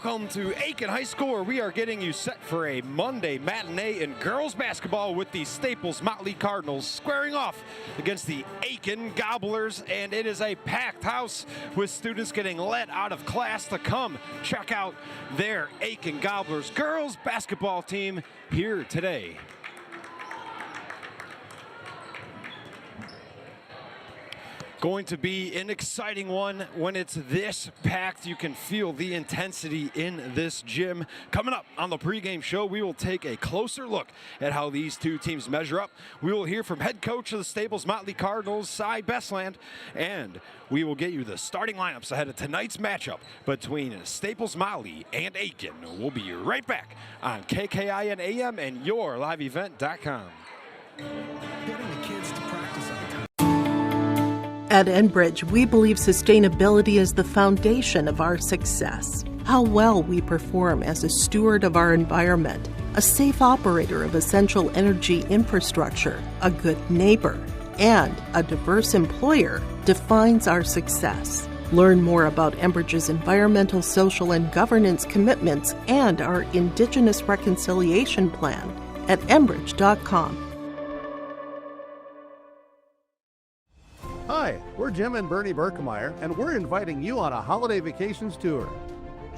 Welcome to Aitkin High School, where we are getting you set for a Monday matinee in girls basketball with the Staples-Motley Cardinals squaring off against the Aitkin Gobblers, and it is a packed house with students getting let out of class to come check out their Aitkin Gobblers girls basketball team here today. Going to be an exciting one when it's this packed. You can feel the intensity in this gym. Coming up on the pregame show, we will take a closer look at how these two teams measure up. We will hear from head coach of the Staples-Motley Cardinals, Cy Bestland, and we will get you the starting lineups ahead of tonight's matchup between Staples-Motley and Aitkin. We'll be right back on KKIN AM and YourLiveEvent.com. Getting the kids to practice on time. At Enbridge, we believe sustainability is the foundation of our success. How well we perform as a steward of our environment, a safe operator of essential energy infrastructure, a good neighbor, and a diverse employer defines our success. Learn more about Enbridge's environmental, social, and governance commitments and our Indigenous Reconciliation Plan at enbridge.com. Hi, we're Jim and Bernie Berkemeyer, and we're inviting you on a holiday vacations tour.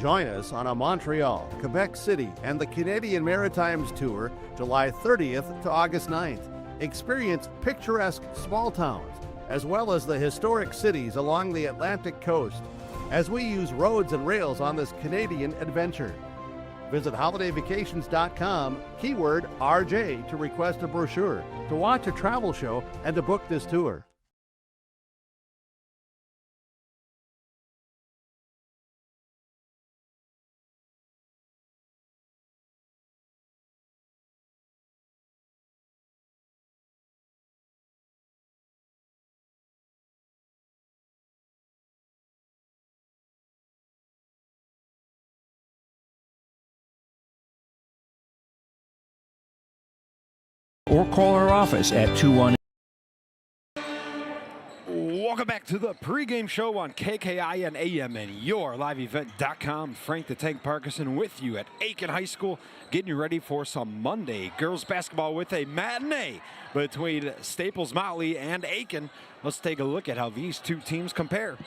Join us on a Montreal, Quebec City, and the Canadian Maritimes tour, July 30th to August 9th. Experience picturesque small towns, as well as the historic cities along the Atlantic coast, as we use roads and rails on this Canadian adventure. Visit holidayvacations.com, keyword RJ, to request a brochure, to watch a travel show, and to book this tour. Or call our office at 218. Welcome back to the pregame show on KKIN AM and YourLiveEvent.com. Frank the Tank Parkinson with you at Aitkin High School, getting you ready for some Monday girls basketball with a matinee between Staples-Motley and Aitkin. Let's take a look at how these two teams compare.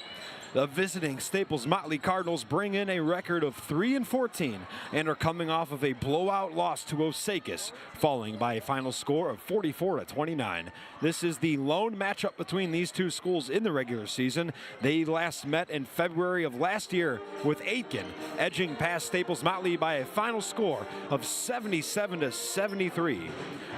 The visiting Staples-Motley Cardinals bring in a record of 3-14 and are coming off of a blowout loss to Osakis, falling by a final score of 44-29. This is the lone matchup between these two schools in the regular season. They last met in February of last year, with Aitkin edging past Staples-Motley by a final score of 77-73.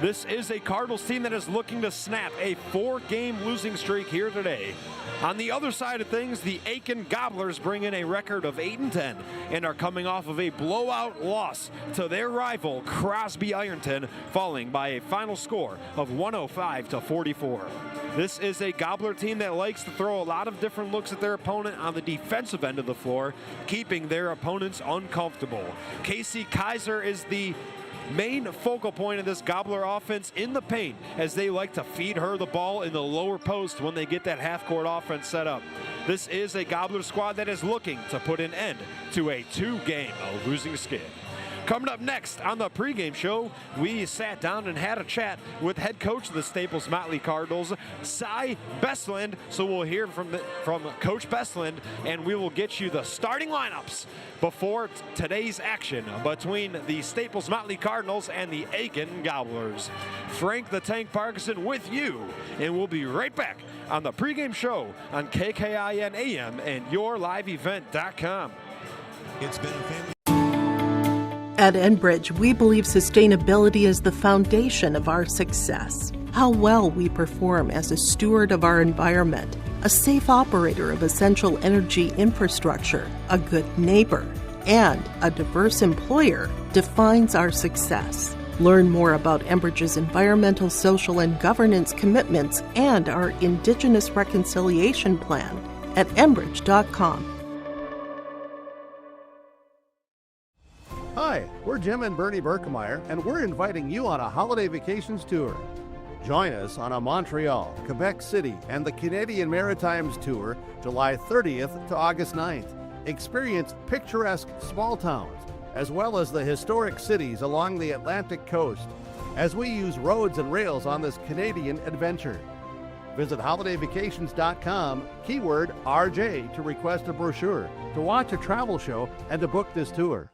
This is a Cardinals team that is looking to snap a 4-game losing streak here today. On the other side of things, the Aitkin Gobblers bring in a record of 8-10 and are coming off of a blowout loss to their rival Crosby Ironton, falling by a final score of 105-44. This is a Gobbler team that likes to throw a lot of different looks at their opponent on the defensive end of the floor, keeping their opponents uncomfortable. Casey Kaiser is the main focal point of this Gobbler offense in the paint, as they like to feed her the ball in the lower post when they get that half-court offense set up. This is a Gobbler squad that is looking to put an end to a 2-game losing skid. Coming up next on the pregame show, we sat down and had a chat with head coach of the Staples-Motley Cardinals, Cy Bestland. So we'll hear from Coach Bestland, and we will get you the starting lineups before today's action between the Staples-Motley Cardinals and the Aitkin Gobblers. Frank the Tank Parkinson with you, and we'll be right back on the pregame show on KKIN AM and YourLiveEvent.com. It's been a family. At Enbridge, we believe sustainability is the foundation of our success. How well we perform as a steward of our environment, a safe operator of essential energy infrastructure, a good neighbor, and a diverse employer defines our success. Learn more about Enbridge's environmental, social, and governance commitments and our Indigenous Reconciliation Plan at enbridge.com. Hi, we're Jim and Bernie Berkemeyer, and we're inviting you on a holiday vacations tour. Join us on a Montreal, Quebec City, and the Canadian Maritimes tour, July 30th to August 9th. Experience picturesque small towns, as well as the historic cities along the Atlantic coast, as we use roads and rails on this Canadian adventure. Visit holidayvacations.com, keyword RJ, to request a brochure, to watch a travel show, and to book this tour.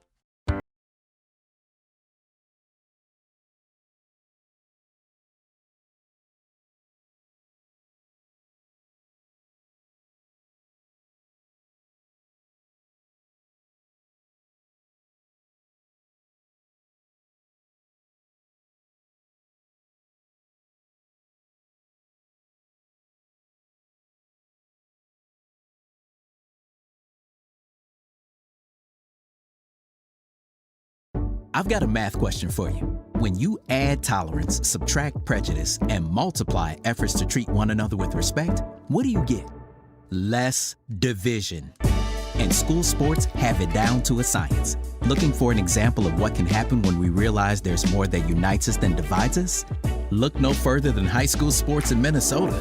I've got a math question for you. When you add tolerance, subtract prejudice, and multiply efforts to treat one another with respect, what do you get? Less division. And school sports have it down to a science. Looking for an example of what can happen when we realize there's more that unites us than divides us? Look no further than high school sports in Minnesota.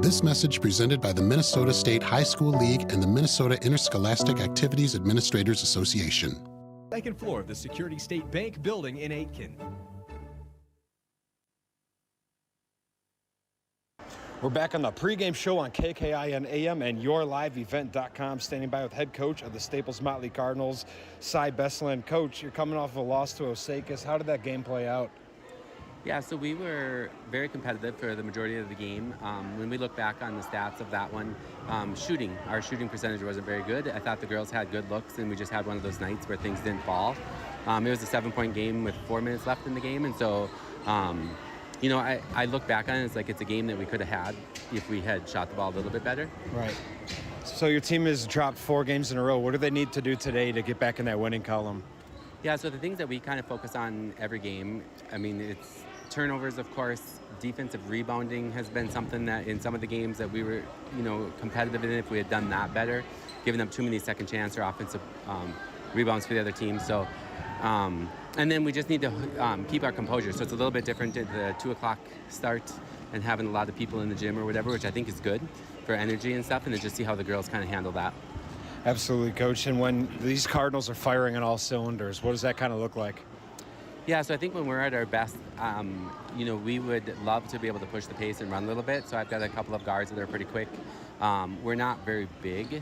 This message presented by the Minnesota State High School League and the Minnesota Interscholastic Activities Administrators Association. Second floor of the Security State Bank building in Aitkin. We're back on the pregame show on KKIN AM and yourliveevent.com. Standing by with head coach of the Staples-Motley Cardinals, Cy Besselin. Coach, you're coming off of a loss to Osakis. How did that game play out? Yeah, so we were very competitive for the majority of the game. When we look back on the stats of that one, our shooting percentage wasn't very good. I thought the girls had good looks, and we just had one of those nights where things didn't fall. It was a 7-point game with 4 minutes left in the game, and so, I look back on it, it's like it's a game that we could have had if we had shot the ball a little bit better. Right. So your team has dropped 4 games in a row. What do they need to do today to get back in that winning column? Yeah, so the things that we kind of focus on every game, it's turnovers, of course. Defensive rebounding has been something that in some of the games that we were, competitive in, if we had done that better, giving up too many second chance or offensive rebounds for the other team. So, and then we just need to keep our composure. So it's a little bit different at the 2 o'clock start and having a lot of people in the gym or whatever, which I think is good for energy and stuff, and then just see how the girls kind of handle that. Absolutely, Coach. And when these Cardinals are firing on all cylinders, what does that kind of look like? Yeah, so I think when we're at our best, we would love to be able to push the pace and run a little bit. So I've got a couple of guards that are pretty quick. We're not very big,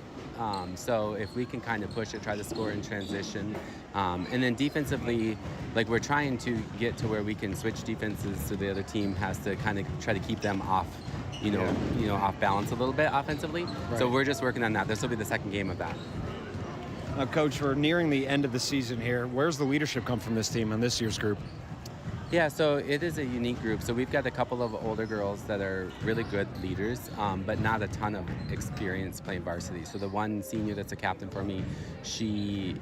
so if we can kind of push it, try to score in transition. And then defensively, we're trying to get to where we can switch defenses so the other team has to kind of try to keep them off, off balance a little bit offensively. Right. So we're just working on that. This will be the second game of that. Coach, we're nearing the end of the season here. Where's the leadership come from this team and this year's group? Yeah, so it is a unique group. So we've got a couple of older girls that are really good leaders, but not a ton of experience playing varsity. So the one senior that's a captain for me, she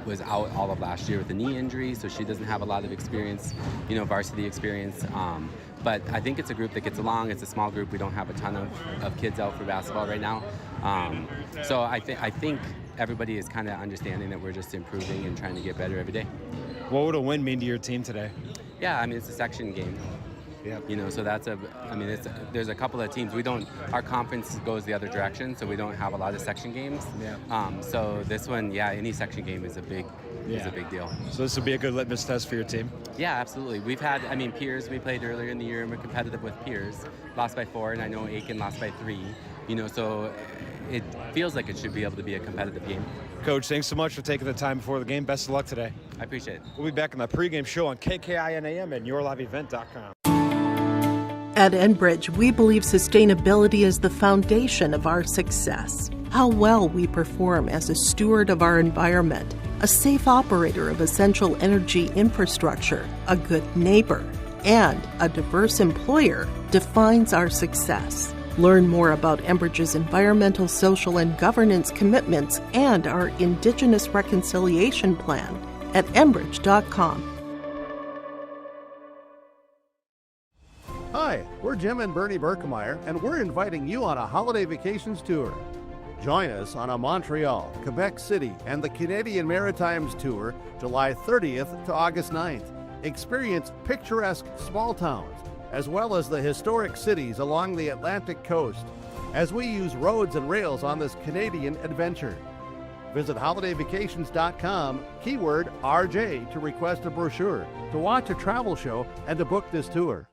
was out all of last year with a knee injury, so she doesn't have a lot of experience, varsity experience. But I think it's a group that gets along. It's a small group. We don't have a ton of kids out for basketball right now. So I think everybody is kind of understanding that we're just improving and trying to get better every day. What would a win mean to your team today? Yeah, it's a section game. Yeah. So there's a couple of teams. Our conference goes the other direction, so we don't have a lot of section games. Yeah. So this one, any section game is a big deal. So this will be a good litmus test for your team? Yeah, absolutely. We've had, Piers, we played earlier in the year, and we're competitive with Piers. Lost by 4, and I know Aitkin lost by 3. So it feels like it should be able to be a competitive game. Coach, thanks so much for taking the time before the game. Best of luck today. I appreciate it. We'll be back on the pregame show on KKIN AM and yourliveevent.com. At Enbridge, we believe sustainability is the foundation of our success. How well we perform as a steward of our environment, a safe operator of essential energy infrastructure, a good neighbor, and a diverse employer defines our success. Learn more about Enbridge's environmental, social, and governance commitments and our Indigenous Reconciliation Plan at enbridge.com. Hi, we're Jim and Bernie Berkemeyer, and we're inviting you on a holiday vacations tour. Join us on a Montreal, Quebec City, and the Canadian Maritimes tour, July 30th to August 9th. Experience picturesque small towns, as well as the historic cities along the Atlantic coast, as we use roads and rails on this Canadian adventure. Visit holidayvacations.com, keyword RJ, to request a brochure, to watch a travel show, and to book this tour.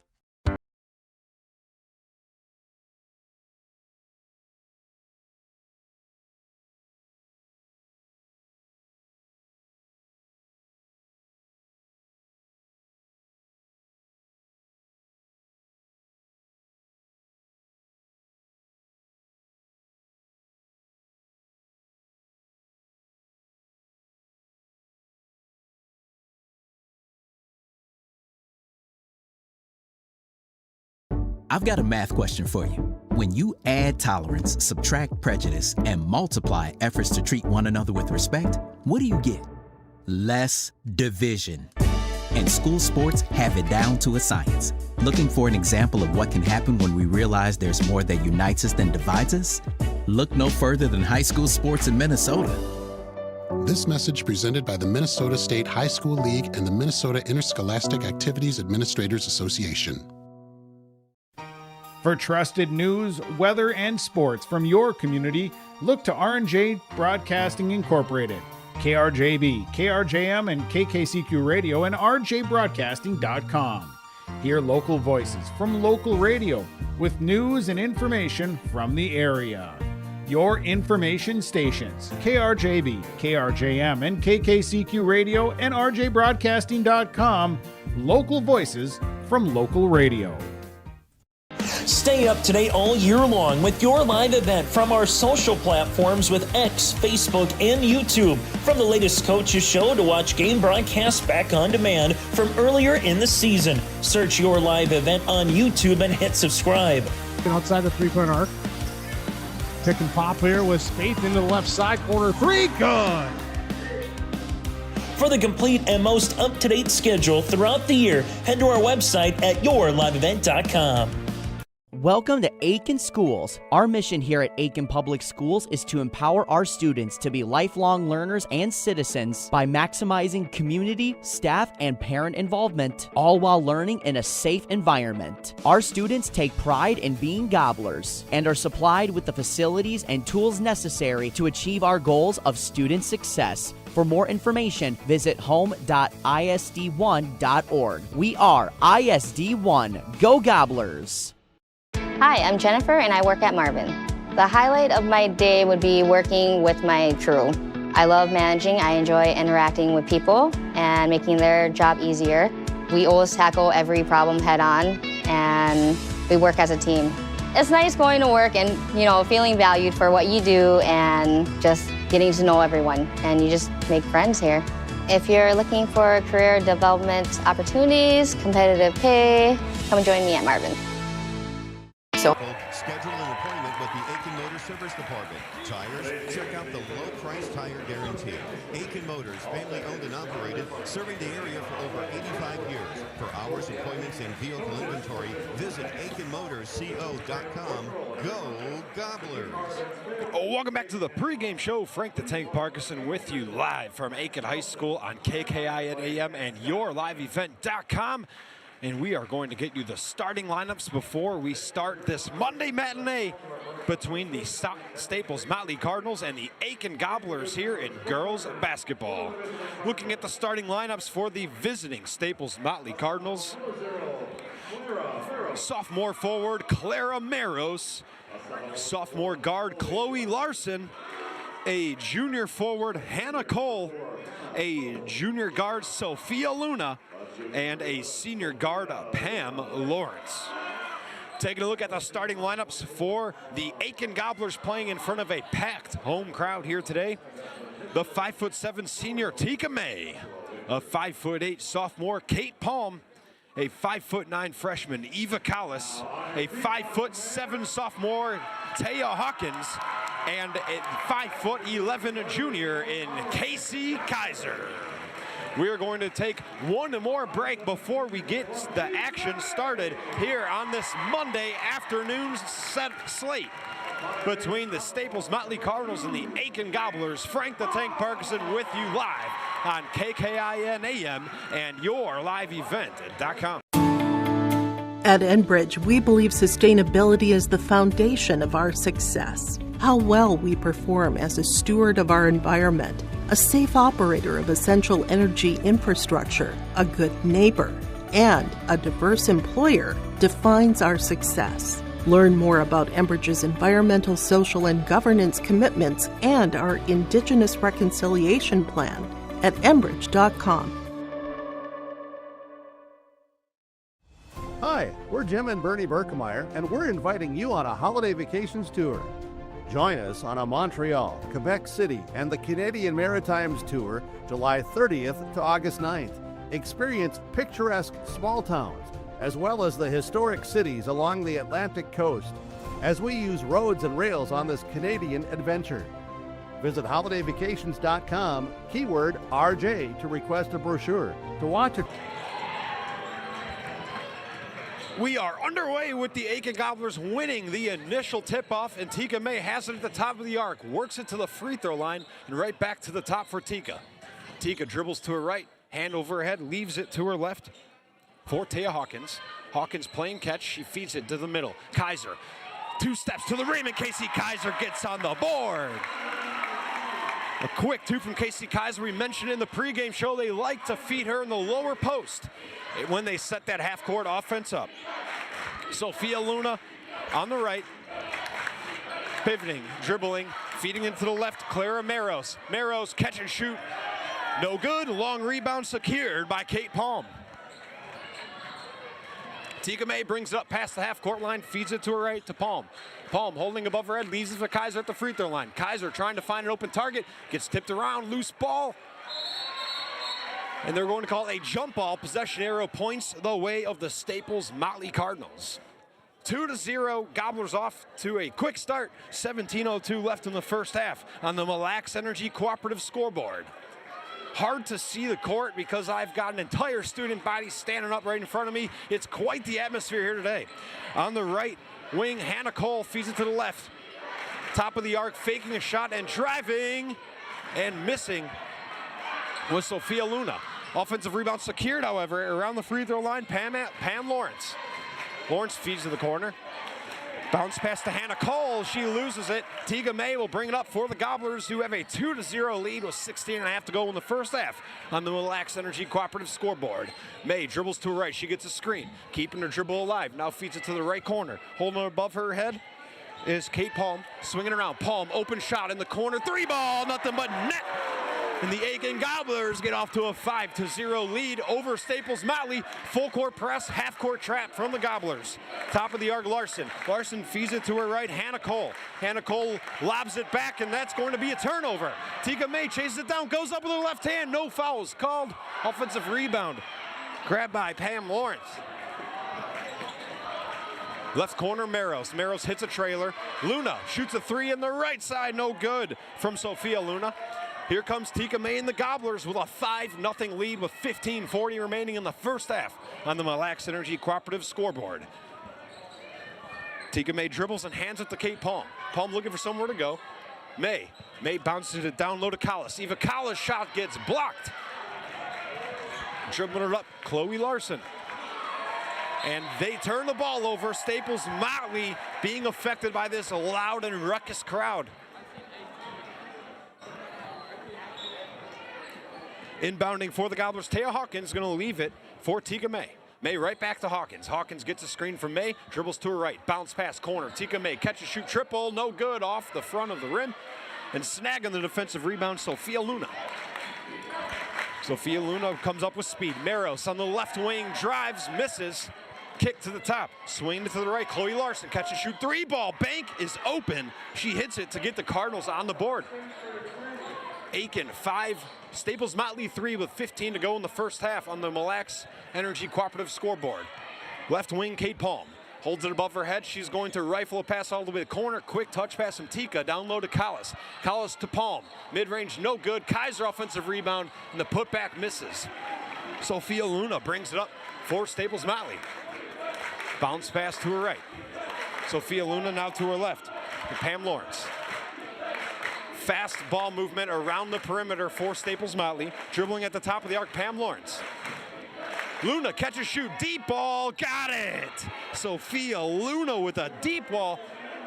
I've got a math question for you. When you add tolerance, subtract prejudice, and multiply efforts to treat one another with respect, what do you get? Less division. And school sports have it down to a science. Looking for an example of what can happen when we realize there's more that unites us than divides us? Look no further than high school sports in Minnesota. This message presented by the Minnesota State High School League and the Minnesota Interscholastic Activities Administrators Association. For trusted news, weather, and sports from your community, look to R&J Broadcasting Incorporated, KRJB, KRJM, and KKCQ Radio, and rjbroadcasting.com. Hear local voices from local radio with news and information from the area. Your information stations, KRJB, KRJM, and KKCQ Radio, and rjbroadcasting.com. Local voices from local radio. Stay up to date all year long with your live event from our social platforms with X, Facebook, and YouTube. From the latest coaches show to watch game broadcasts back on demand from earlier in the season. Search your live event on YouTube and hit subscribe. Outside the three-point arc. Pick and pop here with Spaeth into the left side corner. Three, good! For the complete and most up-to-date schedule throughout the year, head to our website at yourliveevent.com. Welcome to Aitkin Schools. Our mission here at Aitkin Public Schools is to empower our students to be lifelong learners and citizens by maximizing community, staff, and parent involvement, all while learning in a safe environment. Our students take pride in being gobblers and are supplied with the facilities and tools necessary to achieve our goals of student success. For more information, visit home.isd1.org. We are ISD1. Go Gobblers! Hi, I'm Jennifer and I work at Marvin. The highlight of my day would be working with my crew. I love managing, I enjoy interacting with people and making their job easier. We always tackle every problem head on and we work as a team. It's nice going to work and, feeling valued for what you do and just getting to know everyone, and you just make friends here. If you're looking for career development opportunities, competitive pay, come join me at Marvin. Schedule an appointment with the Aitkin Motor Service Department. Tires, check out the low price tire guarantee. Aitkin Motors, family owned and operated, serving the area for over 85 years. For hours, appointments, and vehicle inventory, visit AitkinMotorsCO.com. Go Gobblers! Welcome back to the pregame show. Frank the Tank Parkinson with you live from Aitkin High School on KKIN AM and yourliveevent.com. And we are going to get you the starting lineups before we start this Monday matinee between the Staples-Motley Cardinals and the Aitkin Gobblers here in girls basketball. Looking at the starting lineups for the visiting Staples-Motley Cardinals. Sophomore forward Clara Maros. Sophomore guard Chloe Larson. A junior forward Hannah Cole. A junior guard Sophia Luna. And a senior guard, Pam Lawrence. Taking a look at the starting lineups for the Aitkin Gobblers playing in front of a packed home crowd here today. The 5'7" senior Tika May, a 5'8" sophomore Kate Palm, a 5'9" freshman Eva Collis, a 5'7" sophomore Taya Hawkins, and a 5'11" junior in Casey Kaiser. We are going to take one more break before we get the action started here on this Monday afternoon slate between the Staples-Motley Cardinals and the Aitkin Gobblers. Frank the Tank Parkinson with you live on KKIN AM and yourliveevent.com. At Enbridge, we believe sustainability is the foundation of our success. How well we perform as a steward of our environment, a safe operator of essential energy infrastructure, a good neighbor, and a diverse employer defines our success. Learn more about Enbridge's environmental, social, and governance commitments and our Indigenous Reconciliation Plan at enbridge.com. Hi, we're Jim and Bernie Berkemeyer, and we're inviting you on a holiday vacations tour. Join us on a Montreal, Quebec City, and the Canadian Maritimes tour July 30th to August 9th. Experience picturesque small towns, as well as the historic cities along the Atlantic coast, as we use roads and rails on this Canadian adventure. Visit holidayvacations.com, keyword RJ, to request a brochure. To watch it. We are underway with the Aitkin Gobblers winning the initial tip-off, and Tika May has it at the top of the arc, works it to the free throw line, and right back to the top for Tika. Tika dribbles to her right, hand over her head, leaves it to her left for Taya Hawkins. Hawkins playing catch, she feeds it to the middle. Kaiser, 2 steps to the rim, and Casey Kaiser gets on the board. A quick 2 from Casey Kaiser. We mentioned in the pregame show they like to feed her in the lower post when they set that half-court offense up. Sophia Luna on the right, pivoting, dribbling, feeding into the left. Clara Maros. Maros catch and shoot. No good. Long rebound secured by Kate Palm. Tika May brings it up past the half-court line, feeds it to her right to Palm. Palm holding above her head, leaves it for Kaiser at the free throw line. Kaiser trying to find an open target, gets tipped around, loose ball. And they're going to call a jump ball. Possession arrow points the way of the Staples-Motley Cardinals. 2-0, Gobblers off to a quick start. 17:02 left in the first half on the Mille Lacs Energy Cooperative scoreboard. Hard to see the court because I've got an entire student body standing up right in front of me. It's quite the atmosphere here today. On the right wing, Hannah Cole feeds it to the left. Top of the arc, faking a shot and driving and missing was Sophia Luna. Offensive rebound secured, however, around the free throw line, Pam Lawrence. Lawrence feeds to the corner. Bounce pass to Hannah Cole. She loses it. Tika May will bring it up for the Gobblers, who have a 2-0 lead with 16.5 to go in the first half on the Mille Lacs Energy Cooperative scoreboard. May dribbles to her right. She gets a screen, keeping her dribble alive. Now feeds it to the right corner. Holding it above her head is Kate Palm. Swinging around. Palm, open shot in the corner. 3-ball, nothing but net. And the Aitkin Gobblers get off to a 5-0 lead over Staples-Motley. Full court press, half court trap from the Gobblers. Top of the arc, Larson. Larson feeds it to her right, Hannah Cole. Hannah Cole lobs it back, and that's going to be a turnover. Tika May chases it down, goes up with her left hand. No fouls called. Offensive rebound. Grabbed by Pam Lawrence. Left corner, Maros. Maros hits a trailer. Luna shoots a 3 in the right side. No good from Sophia Luna. Here comes Tika May and the Gobblers with a 5-0 lead with 15:40 remaining in the first half on the Mille Lacs Energy Cooperative scoreboard. Tika May dribbles and hands it to Kate Palm. Palm looking for somewhere to go. May bounces it down low to Collis. Eva Collis' shot gets blocked. Dribbling it up, Chloe Larson. And they turn the ball over. Staples-Motley being affected by this loud and ruckus crowd. Inbounding for the Gobblers, Taya Hawkins going to leave it for Tika May. May right back to Hawkins. Hawkins gets a screen from May, dribbles to her right, bounce pass corner. Tika May catch and shoot triple, no good, off the front of the rim. And snagging the defensive rebound, Sophia Luna. Sophia Luna comes up with speed. Maros on the left wing, drives, misses. Kick to the top, swing to the right. Chloe Larson catch and shoot 3-ball. Bank is open. She hits it to get the Cardinals on the board. Aitkin 5, Staples-Motley 3 with 15 to go in the first half on the Mille Lacs Energy Cooperative scoreboard. Left wing, Kate Palm. Holds it above her head. She's going to rifle a pass all the way to the corner. Quick touch pass from Tika. Down low to Collis. Collis to Palm. Mid-range, no good. Kaiser offensive rebound, and the putback misses. Sophia Luna brings it up for Staples-Motley. Bounce pass to her right. Sophia Luna now to her left. And Pam Lawrence. Fast ball movement around the perimeter for Staples-Motley. Dribbling at the top of the arc, Pam Lawrence. Luna catch and shoot, deep ball, got it! Sophia Luna with a deep ball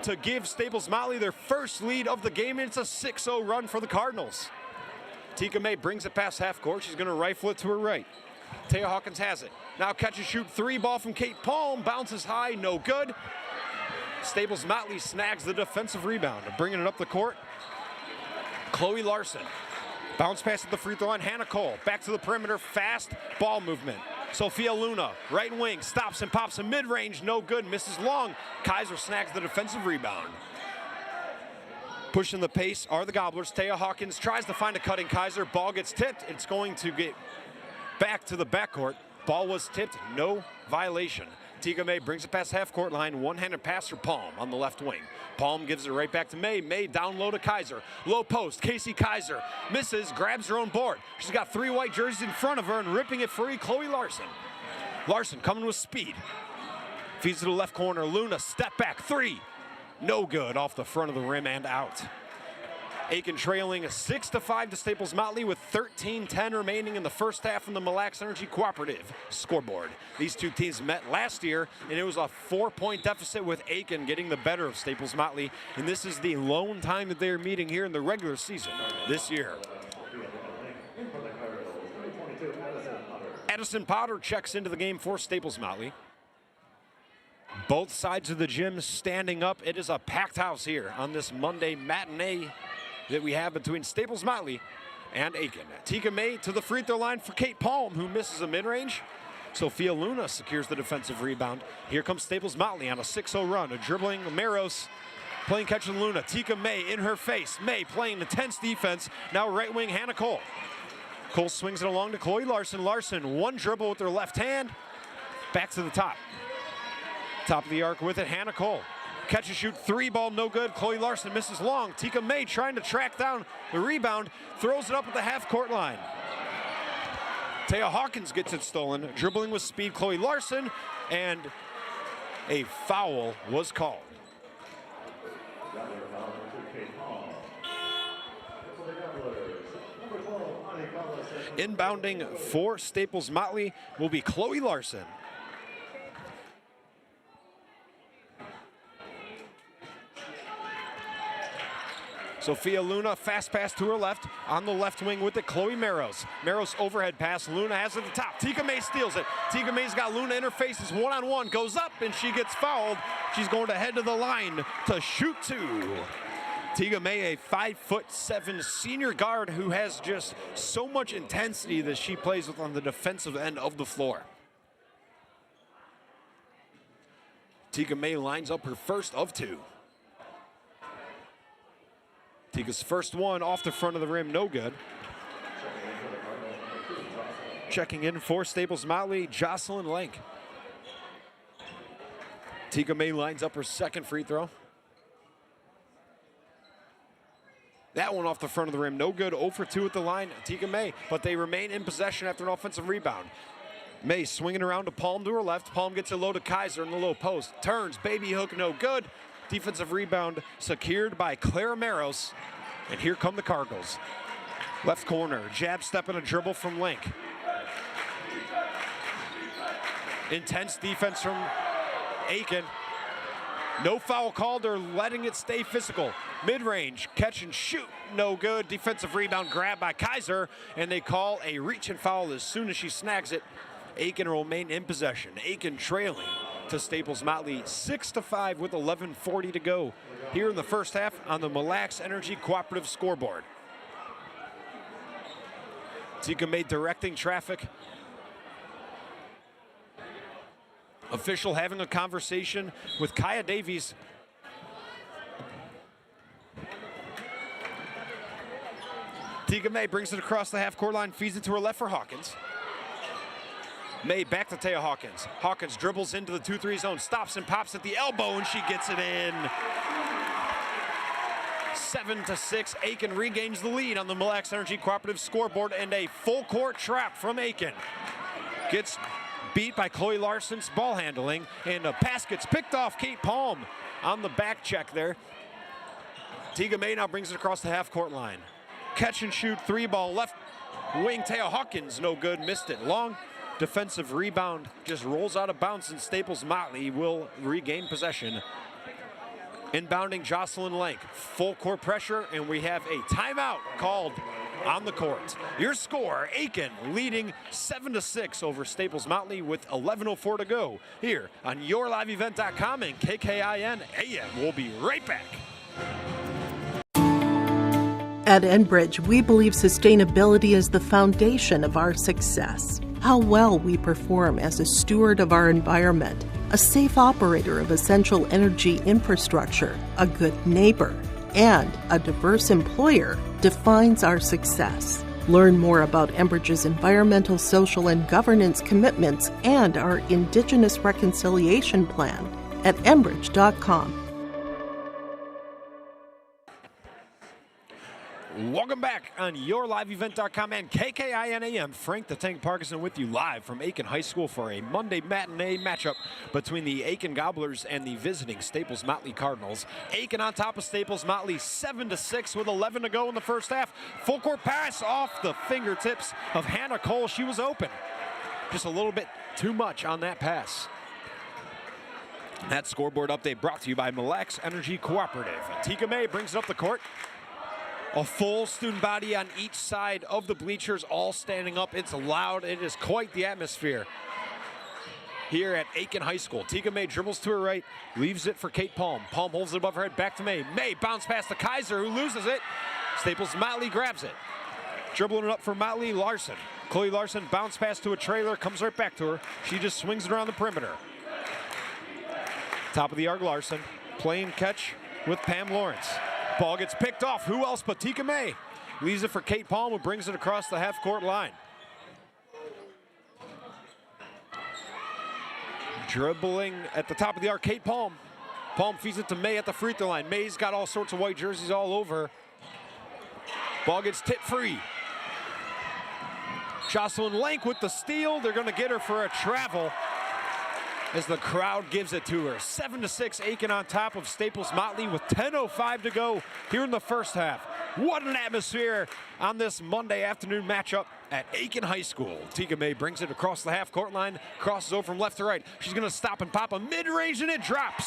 to give Staples-Motley their first lead of the game, and it's a 6-0 run for the Cardinals. Tika May brings it past half court. She's gonna rifle it to her right. Taya Hawkins has it. Now catch and shoot three ball from Kate Palm, bounces high, no good. Staples-Motley snags the defensive rebound, bringing it up the court. Chloe Larson, bounce pass at the free throw line. Hannah Cole, back to the perimeter, fast ball movement. Sophia Luna, right wing, stops and pops a mid-range, no good, misses long. Kaiser snags the defensive rebound. Pushing the pace are the Gobblers. Taya Hawkins tries to find a cutting Kaiser. Ball gets tipped. It's going to get back to the backcourt. Ball was tipped, no violation. Tika May brings it past half-court line. One-handed pass for Palm on the left wing. Palm gives it right back to May. May down low to Kaiser. Low post, Casey Kaiser misses, grabs her own board. She's got three white jerseys in front of her and ripping it free, Chloe Larson. Larson coming with speed. Feeds to the left corner. Luna, step back, three. No good, off the front of the rim and out. Aitkin trailing 6-5 to Staples-Motley with 13:10 remaining in the first half on the Mille Lacs Energy Cooperative scoreboard. These two teams met last year, and it was a 4-point deficit with Aitkin getting the better of Staples-Motley, and this is the lone time that they're meeting here in the regular season this year. Addison Potter checks into the game for Staples-Motley. Both sides of the gym standing up. It is a packed house here on this Monday matinee that we have between Staples-Motley and Aitkin. Tika May to the free throw line for Kate Palm, who misses a mid-range. Sophia Luna secures the defensive rebound. Here comes Staples-Motley on a 6-0 run. A dribbling Maros, playing catch with Luna. Tika May in her face. May playing intense defense. Now right wing Hannah Cole. Cole swings it along to Chloe Larson. Larson, one dribble with her left hand. Back to the top. Top of the arc with it, Hannah Cole. Catch and shoot, three ball, no good. Chloe Larson misses long. Tika May trying to track down the rebound, throws it up at the half-court line. Taya Hawkins gets it stolen, dribbling with speed, Chloe Larson, and a foul was called. Inbounding for Staples-Motley will be Chloe Larson. Sophia Luna, fast pass to her left. On the left wing with it, Chloe Maros. Maros overhead pass, Luna has it at the top. Tika May steals it. Tika May's got Luna in her face, it's one-on-one, goes up and she gets fouled. She's going to head to the line to shoot two. Tika May, a 5'7" senior guard who has just so much intensity that she plays with on the defensive end of the floor. Tika May lines up her first of two. Tika's first one off the front of the rim, no good. Checking in for Staples-Motley, Jocelyn Lank. Tika May lines up her second free throw. That one off the front of the rim, no good. 0 for 2 at the line, Tika May, but they remain in possession after an offensive rebound. May swinging around to Palm to her left. Palm gets it low to Kaiser in the low post. Turns, baby hook, no good. Defensive rebound secured by Clara Maros. And here come the Cardinals. Left corner, jab step and a dribble from Link. Intense defense from Aitkin. No foul called, they're letting it stay physical. Mid-range, catch and shoot, no good. Defensive rebound grab by Kaiser, and they call a reach and foul as soon as she snags it. Aitkin will remain in possession. Aitkin trailing to Staples-Motley 6-5 with 11:40 to go here in the first half on the Mille Lacs Energy Cooperative scoreboard. Tika May directing traffic. Official having a conversation with Kaya Davies. Tika May brings it across the half-court line, feeds it to her left for Hawkins. May back to Taya Hawkins. Hawkins dribbles into the 2-3 zone, stops and pops at the elbow, and she gets it in. 7-6, Aitkin regains the lead on the Mille Lacs Energy Cooperative scoreboard, and a full-court trap from Aitkin. Gets beat by Chloe Larson's ball handling, and a pass gets picked off Kate Palm on the back check there. Tika May now brings it across the half-court line. Catch and shoot, three ball left wing, Taya Hawkins, no good, missed it long. Defensive rebound just rolls out of bounds, and Staples-Motley will regain possession. Inbounding Jocelyn Lank. Full court pressure, and we have a timeout called on the court. Your score, Aitkin leading 7-6 over Staples-Motley with 11:04 to go here on YourLiveEvent.com and KKIN AM. We'll be right back. At Enbridge, we believe sustainability is the foundation of our success. How well we perform as a steward of our environment, a safe operator of essential energy infrastructure, a good neighbor, and a diverse employer defines our success. Learn more about Enbridge's environmental, social, and governance commitments and our Indigenous Reconciliation Plan at enbridge.com. Welcome back on YourLiveEvent.com and KKIN AM. Frank the Tank Parkinson with you live from Aitkin High School for a Monday matinee matchup between the Aitkin Gobblers and the visiting Staples-Motley Cardinals. Aitkin on top of Staples-Motley 7-6 with 11 to go in the first half. Full court pass off the fingertips of Hannah Cole. She was open. Just a little bit too much on that pass. That scoreboard update brought to you by Mille Lacs Energy Cooperative. Tika May brings it up the court. A full student body on each side of the bleachers, all standing up. It's loud. It is quite the atmosphere here at Aitkin High School. Tika May dribbles to her right, leaves it for Kate Palm. Palm holds it above her head, back to May. May bounce past to Kaiser, who loses it. Staples-Motley grabs it. Dribbling it up for Motley, Larson. Chloe Larson bounce pass to a trailer, comes right back to her. She just swings it around the perimeter. Top of the arc, Larson. Playing catch with Pam Lawrence. Ball gets picked off. Who else but Tika May? Leaves it for Kate Palm, who brings it across the half-court line. Dribbling at the top of the arc, Kate Palm. Palm feeds it to May at the free throw line. May's got all sorts of white jerseys all over her. Ball gets tipped free. Jocelyn Lank with the steal. They're going to get her for a travel as the crowd gives it to her. 7-6, Aitkin on top of Staples-Motley with 10:05 to go here in the first half. What an atmosphere on this Monday afternoon matchup at Aitkin High School. Tika May brings it across the half-court line, crosses over from left to right. She's going to stop and pop a mid-range, and it drops.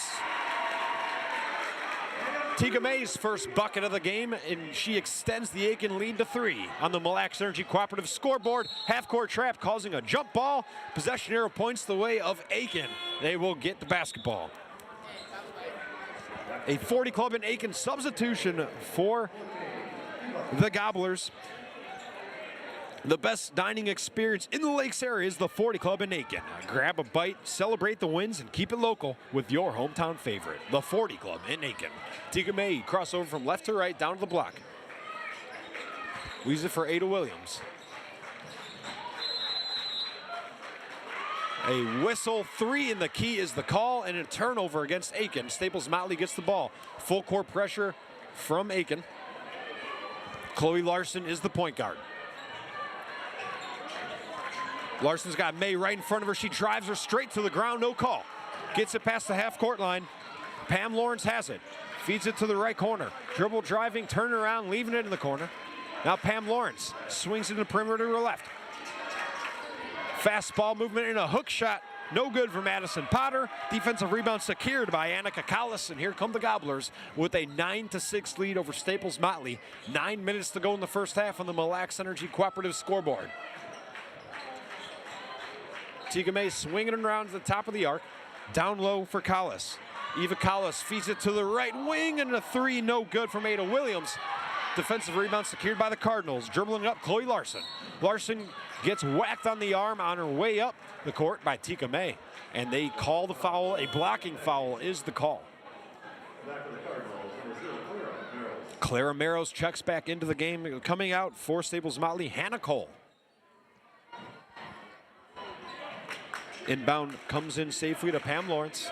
Tika May's first bucket of the game, and she extends the Aitkin lead to 3 on the Mille Lacs Energy Cooperative scoreboard. Half-court trap causing a jump ball. Possession arrow points the way of Aitkin. They will get the basketball. A 40 Club in Aitkin substitution for the Gobblers. The best dining experience in the Lakes area is the 40 Club in Aitkin. Grab a bite, celebrate the wins, and keep it local with your hometown favorite, the 40 Club in Aitkin. Tika May crossover from left to right, down to the block. Leaves it for Ada Williams. A whistle, 3 in the key is the call, and a turnover against Aitkin. Staples-Motley gets the ball. Full court pressure from Aitkin. Chloe Larson is the point guard. Larson's got May right in front of her. She drives her straight to the ground, no call. Gets it past the half-court line. Pam Lawrence has it. Feeds it to the right corner. Dribble driving, turn around, leaving it in the corner. Now Pam Lawrence swings it in the perimeter to her left. Fast ball movement and a hook shot. No good for Madison Potter. Defensive rebound secured by Annika Collis. And here come the Gobblers with a 9-6 lead over Staples-Motley. 9 minutes to go in the first half on the Mille Lacs Energy Cooperative scoreboard. Tika May swinging it around to the top of the arc. Down low for Collis. Eva Collis feeds it to the right wing, and a 3 no good from Ada Williams. Defensive rebound secured by the Cardinals. Dribbling up, Chloe Larson. Larson gets whacked on the arm on her way up the court by Tika May. And they call the foul. A blocking foul is the call. Clara Meros checks back into the game. Coming out for Staples-Motley, Hannah Cole. Inbound comes in safely to Pam Lawrence.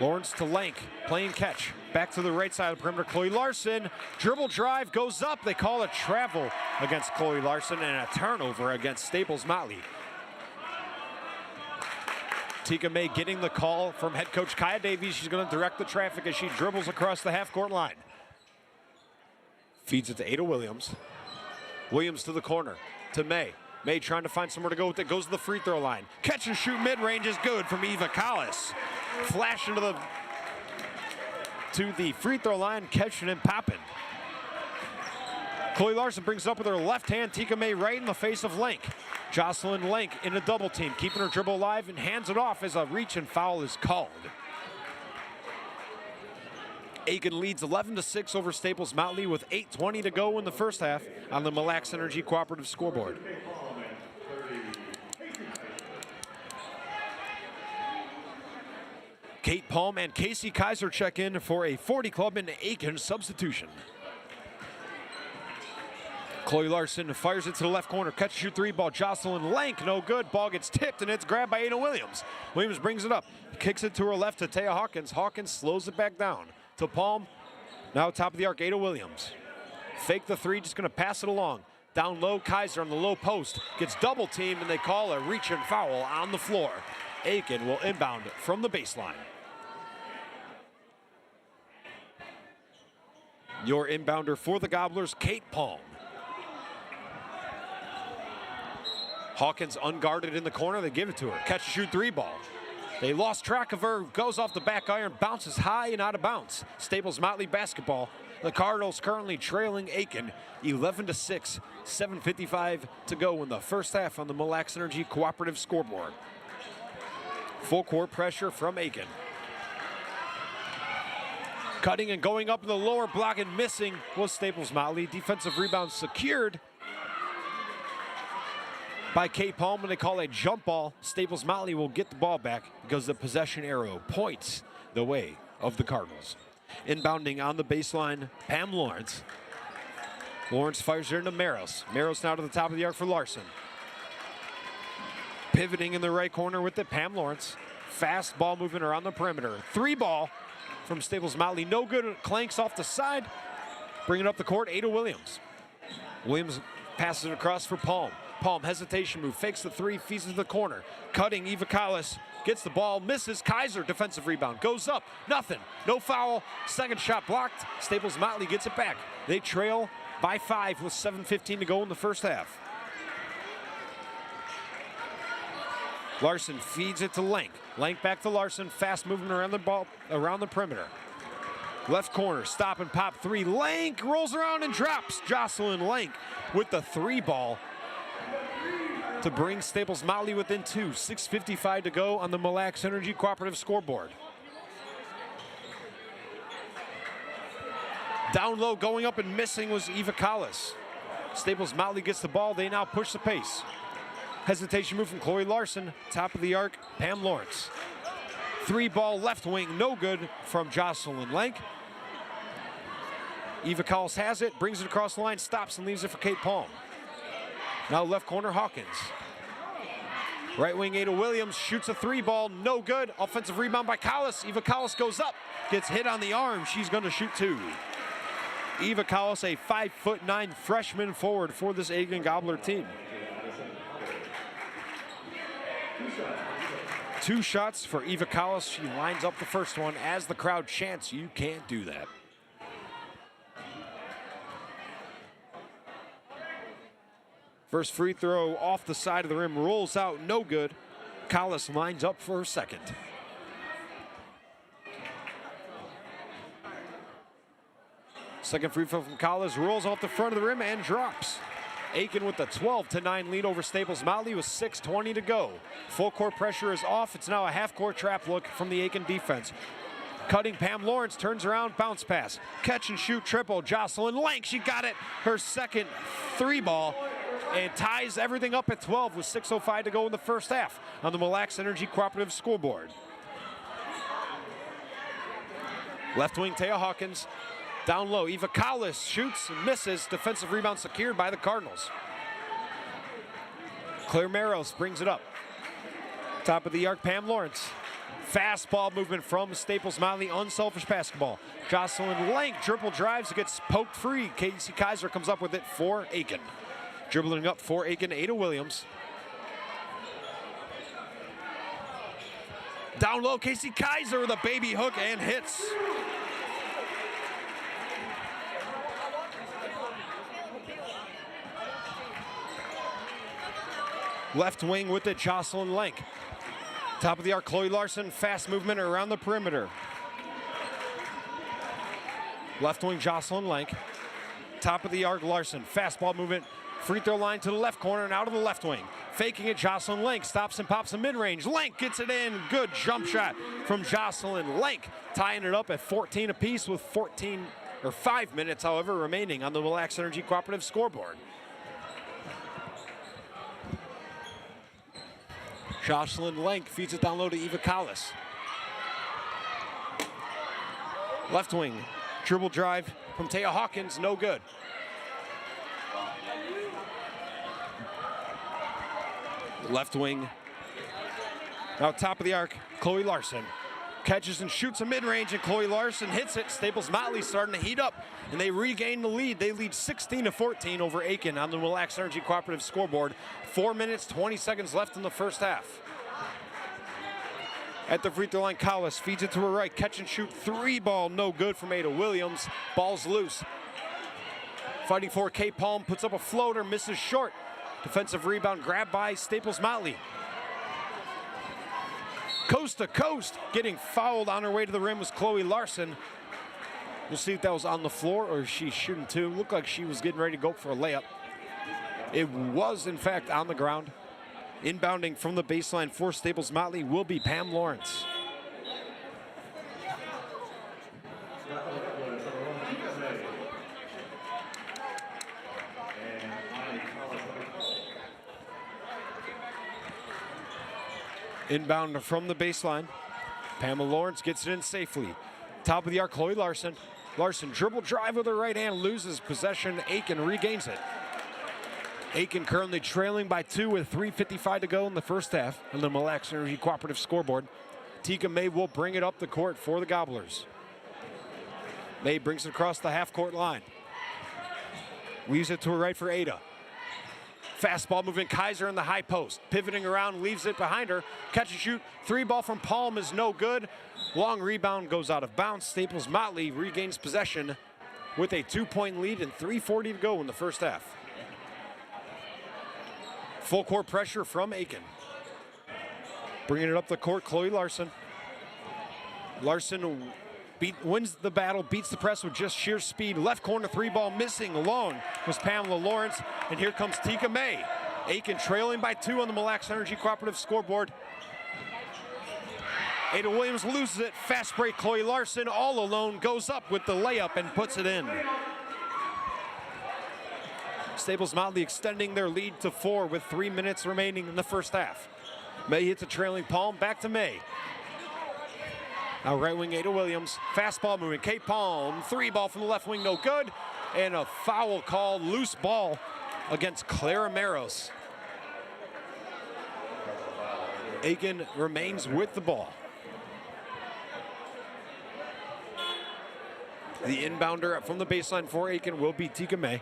Lawrence to Lank, playing catch. Back to the right side of the perimeter, Chloe Larson. Dribble drive, goes up. They call a travel against Chloe Larson and a turnover against Staples-Motley. Tika May getting the call from head coach Kaya Davies. She's going to direct the traffic as she dribbles across the half-court line. Feeds it to Ada Williams. Williams to the corner, to May. May trying to find somewhere to go with it. Goes to the free throw line. Catch and shoot mid-range is good from Eva Collis. Flash into the free throw line, catching and popping. Chloe Larson brings it up with her left hand. Tika May right in the face of Lank. Jocelyn Lank in a double team, keeping her dribble alive and hands it off as a reach and foul is called. Aitkin leads 11-6 over Staples-Motley with 8:20 to go in the first half on the Mille Lacs Energy Cooperative scoreboard. Kate Palm and Casey Kaiser check in for a 40 Club and Aitkin substitution. Chloe Larson fires it to the left corner. Catch and shoot three ball. Jocelyn Lank, no good. Ball gets tipped and it's grabbed by Ada Williams. Williams brings it up. Kicks it to her left to Taya Hawkins. Hawkins slows it back down to Palm. Now top of the arc, Ada Williams. Fake the three, just gonna pass it along. Down low, Kaiser on the low post. Gets double teamed and they call a reach and foul on the floor. Aitkin will inbound from the baseline. Your inbounder for the Gobblers, Kate Palm. Hawkins unguarded in the corner, they give it to her. Catch and shoot three ball. They lost track of her, goes off the back iron, bounces high and out of bounds. Staples-Motley basketball. The Cardinals currently trailing Aitkin 11-6, 7:55 to go in the first half on the Mille Lacs Energy Cooperative scoreboard. Full court pressure from Aitkin. Cutting and going up in the lower block and missing was Staples-Motley. Defensive rebound secured by Kate Palm, and they call a jump ball. Staples-Motley will get the ball back because the possession arrow points the way of the Cardinals. Inbounding on the baseline, Pam Lawrence. Lawrence fires her into Maros. Maros now to the top of the arc for Larson. Pivoting in the right corner with it, Pam Lawrence. Fast ball moving around the perimeter. Three ball from Staples-Motley. No good, clanks off the side. Bringing up the court, Ada Williams. Williams passes it across for Palm. Palm, hesitation move, fakes the three, feeds it to the corner. Cutting, Eva Collis gets the ball, misses. Kaiser, defensive rebound, goes up, nothing. No foul, second shot blocked. Staples-Motley gets it back. They trail by 5 with 7:15 to go in the first half. Larson feeds it to Lank. Lank back to Larson, fast moving around the ball, around the perimeter. Left corner, stop and pop three. Lank rolls around and drops. Jocelyn Lank with the three ball to bring Staples-Motley within 2. 6:55 to go on the Mille Lacs Energy Cooperative scoreboard. Down low, going up and missing was Eva Collis. Staples-Motley gets the ball. They now push the pace. Hesitation move from Chloe Larson. Top of the arc, Pam Lawrence. Three ball left wing, no good from Jocelyn Lank. Eva Collis has it, brings it across the line, stops and leaves it for Kate Palm. Now left corner, Hawkins. Right wing, Ada Williams shoots a three ball, no good. Offensive rebound by Collis. Eva Collis goes up, gets hit on the arm. She's going to shoot two. Eva Collis, a 5'9" freshman forward for this Aitkin Gobbler team. 2 shots for Eva Collis. She lines up the first one as the crowd chants, "You can't do that." First free throw off the side of the rim, rolls out, no good. Collis lines up for her second. Second free throw from Collis, rolls off the front of the rim and drops. Aitkin with the 12-9 lead over Staples-Motley with 6:20 to go. Full court pressure is off. It's now a half-court trap look from the Aitkin defense. Cutting, Pam Lawrence turns around, bounce pass. Catch and shoot triple, Jocelyn Lank, she got it. Her second three ball and ties everything up at 12 with 6:05 to go in the first half on the Mille Lacs Energy Cooperative scoreboard. Left wing, Taya Hawkins. Down low, Eva Collis shoots and misses. Defensive rebound secured by the Cardinals. Claire Maros brings it up. Top of the arc, Pam Lawrence. Fast ball movement from Staples-Motley, unselfish basketball. Jocelyn Lank dribble drives, gets poked free. Casey Kaiser comes up with it for Aitkin. Dribbling up for Aitkin, Ada Williams. Down low, Casey Kaiser with a baby hook and hits. Left wing with it, Jocelyn Lenk. Top of the arc, Chloe Larson, fast movement around the perimeter. Left wing, Jocelyn Lenk. Top of the arc, Larson, fastball movement. Free throw line to the left corner and out of the left wing. Faking it, Jocelyn Lenk stops and pops a mid-range. Lenk gets it in. Good jump shot from Jocelyn Lenk. Tying it up at 14 apiece with 5 minutes, however, remaining on the Mille Lacs Energy Cooperative scoreboard. Jocelyn Lenk feeds it down low to Eva Collis. Left wing, dribble drive from Taya Hawkins, no good. Left wing. Now top of the arc, Chloe Larson. Catches and shoots a mid-range, and Chloe Larson hits it. Staples-Motley starting to heat up, and they regain the lead. They lead 16-14 over Aitkin on the Mille Lacs Energy Cooperative scoreboard. 4 minutes, 20 seconds left in the first half. At the free throw line, Collis feeds it to her right. Catch and shoot, 3-ball, no good from Ada Williams. Ball's loose. Fighting for Kate Palm, puts up a floater, misses short. Defensive rebound grabbed by Staples-Motley. Coast to coast, getting fouled on her way to the rim was Chloe Larson. We'll see if that was on the floor or if she's shooting two. Looked like she was getting ready to go for a layup. It was, in fact, on the ground. Inbounding from the baseline for Staples-Motley will be Pam Lawrence. Inbound from the baseline. Pamela Lawrence gets it in safely. Top of the arc, Chloe Larson. Larson dribble drive with her right hand, loses possession. Aitkin regains it. Aitkin currently trailing by 2 with 3:55 to go in the first half on the Mille Lacs Energy Cooperative scoreboard. Tika May will bring it up the court for the Gobblers. May brings it across the half-court line. Leaves it to her right for Ada. Fastball moving, Kaiser in the high post. Pivoting around, leaves it behind her. Catch and shoot, 3-ball from Palm is no good. Long rebound goes out of bounds. Staples-Motley regains possession with a 2-point lead and 3:40 to go in the first half. Full court pressure from Aitkin. Bringing it up the court, Chloe Larson. Larson wins the battle, beats the press with just sheer speed. Left corner 3-ball missing alone was Pamela Lawrence. And here comes Tika May. Aitkin trailing by 2 on the Mille Lacs Energy Cooperative scoreboard. Ada Williams loses it. Fast break, Chloe Larson all alone goes up with the layup and puts it in. Staples-Motley extending their lead to 4 with 3 minutes remaining in the first half. May hits a trailing Palm, back to May. Now right wing, Ada Williams, fastball moving, Kate Palm, 3-ball from the left wing, no good. And a foul call, loose ball against Clara Maros. Aitkin remains with the ball. The inbounder from the baseline for Aitkin will be Tika May.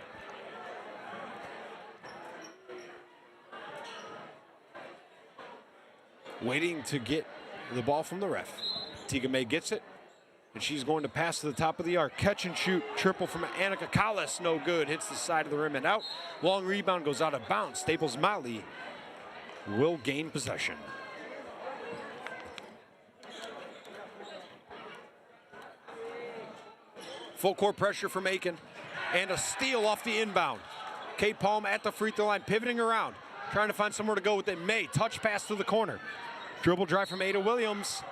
Waiting to get the ball from the ref. Tika May gets it, and she's going to pass to the top of the arc. Catch and shoot, triple from Annika Collis, no good. Hits the side of the rim and out. Long rebound goes out of bounds. Staples-Motley will gain possession. Full court pressure from Aitkin, and a steal off the inbound. Kate Palm at the free throw line, pivoting around, trying to find somewhere to go with it. May, touch pass to the corner. Dribble drive from Ada Williams.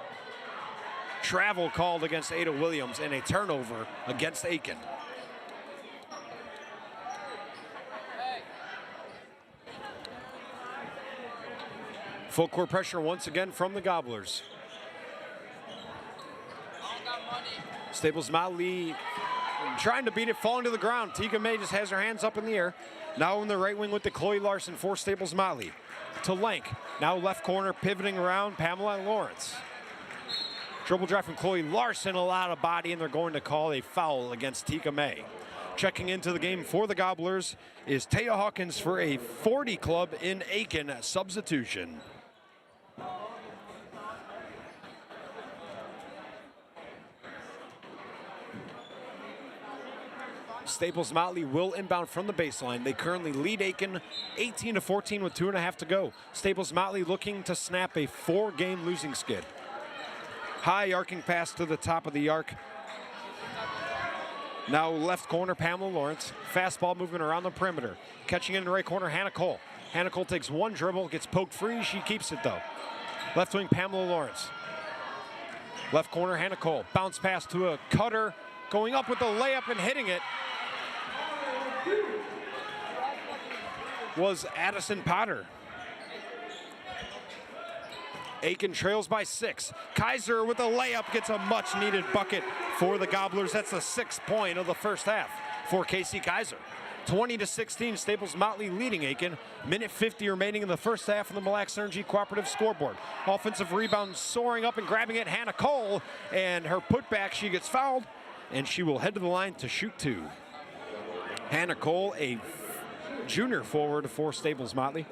Travel called against Ada Williams and a turnover against Aitkin. Full court pressure once again from the Gobblers. Staples-Motley trying to beat it, falling to the ground. Tika May just has her hands up in the air. Now in the right wing with the Chloe Larson for Staples-Motley. To Lenk, now left corner, pivoting around, Pamela Lawrence. Dribble drive from Chloe Larson, a lot of body, and they're going to call a foul against Tika May. Checking into the game for the Gobblers is Taya Hawkins for a 40 club in Aitkin substitution. Staples-Motley will inbound from the baseline. They currently lead Aitkin 18-14 with 2.5 to go. Staples-Motley looking to snap a 4-game losing skid. High arcing pass to the top of the arc. Now left corner, Pamela Lawrence. Fastball moving around the perimeter. Catching in the right corner, Hannah Cole. Hannah Cole takes one dribble, gets poked free. She keeps it though. Left wing, Pamela Lawrence. Left corner, Hannah Cole. Bounce pass to a cutter. Going up with the layup and hitting it was Addison Potter. Aitkin trails by 6. Kaiser with a layup gets a much needed bucket for the Gobblers. That's the 6th point of the first half for Casey Kaiser. 20-16, Staples-Motley leading Aitkin. Minute 50 remaining in the first half of the Mille Lacs Energy Cooperative scoreboard. Offensive rebound soaring up and grabbing it, Hannah Cole, and her putback, she gets fouled, and she will head to the line to shoot 2. Hannah Cole, a junior forward for Staples-Motley,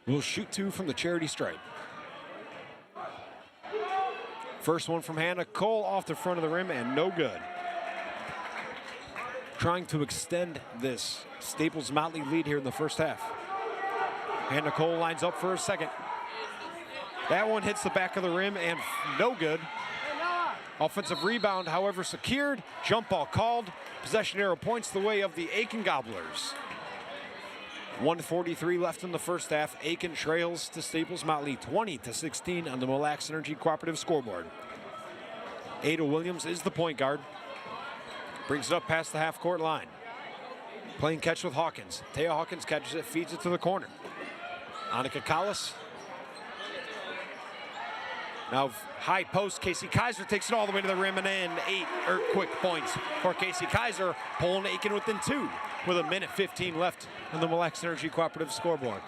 will shoot 2 from the charity stripe. First one from Hannah Cole off the front of the rim and no good. Trying to extend this Staples-Motley lead here in the first half. Hannah Cole lines up for a second. That one hits the back of the rim and no good. Offensive rebound, however, secured. Jump ball called. Possession arrow points the way of the Aitkin Gobblers. 1:43 left in the first half. Aitkin trails to Staples-Motley 20-16 on the Mille Lacs Energy Cooperative scoreboard. Ada Williams is the point guard. Brings it up past the half-court line. Playing catch with Hawkins. Taya Hawkins catches it, feeds it to the corner. Annika Collis. Now high post, Casey Kaiser takes it all the way to the rim and in. 8 quick points for Casey Kaiser, pulling Aitkin within 2 with a minute 15 left on the Mille Lacs Energy Cooperative scoreboard.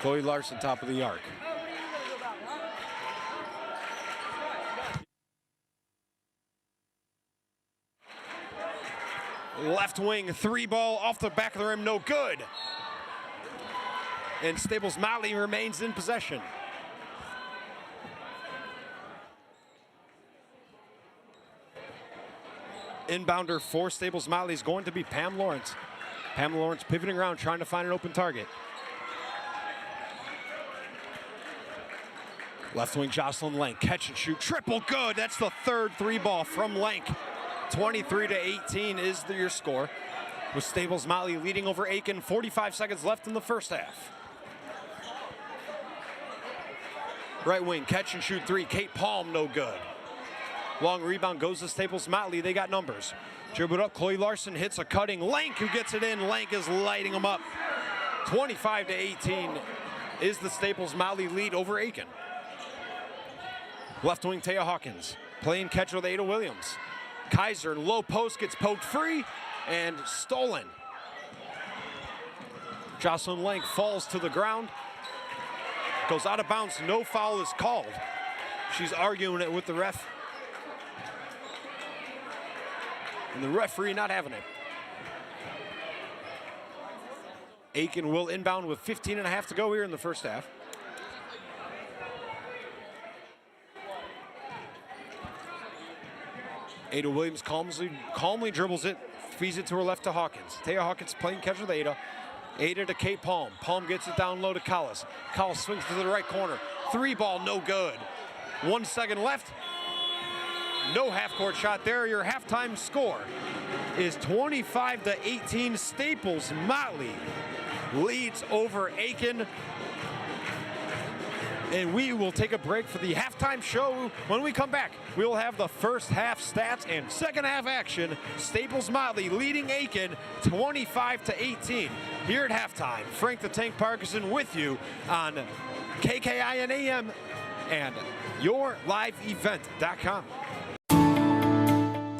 Chloe Larson, top of the arc. Left wing, 3-ball off the back of the rim, no good. And Staples-Motley remains in possession. Inbounder for Staples-Motley is going to be Pam Lawrence. Pam Lawrence pivoting around, trying to find an open target. Left wing, Jocelyn Lank, catch and shoot, triple good. That's the 3rd 3-ball from Lank. 23-18 is your score, with Staples-Motley leading over Aitkin. 45 seconds left in the first half. Right wing, catch and shoot 3. Kate Palm, no good. Long rebound goes to Staples-Motley. They got numbers. Dribbled up, Chloe Larson hits a cutting Lank, who gets it in. Lank is lighting them up. 25-18 is the Staples-Motley lead over Aitkin. Left wing, Taya Hawkins. Playing catch with Ada Williams. Kaiser, low post, gets poked free and stolen. Jocelyn Lank falls to the ground. Goes out of bounds, no foul is called. She's arguing it with the ref. And the referee not having it. Aitkin will inbound with 15.5 to go here in the first half. Ada Williams calmly dribbles it, feeds it to her left to Hawkins. Taya Hawkins playing catch with Ada. Ada to Kate Palm. Palm gets it down low to Collis. Collis swings to the right corner. 3-ball, no good. 1 second left. No half-court shot there. Your halftime score is 25-18. Staples-Motley leads over Aitkin. And we will take a break for the halftime show. When we come back, we will have the first half stats and second half action. Staples-Motley leading Aitkin 25-18. Here at halftime, Frank the Tank Parkinson with you on KKI and AM and YourLiveEvent.com.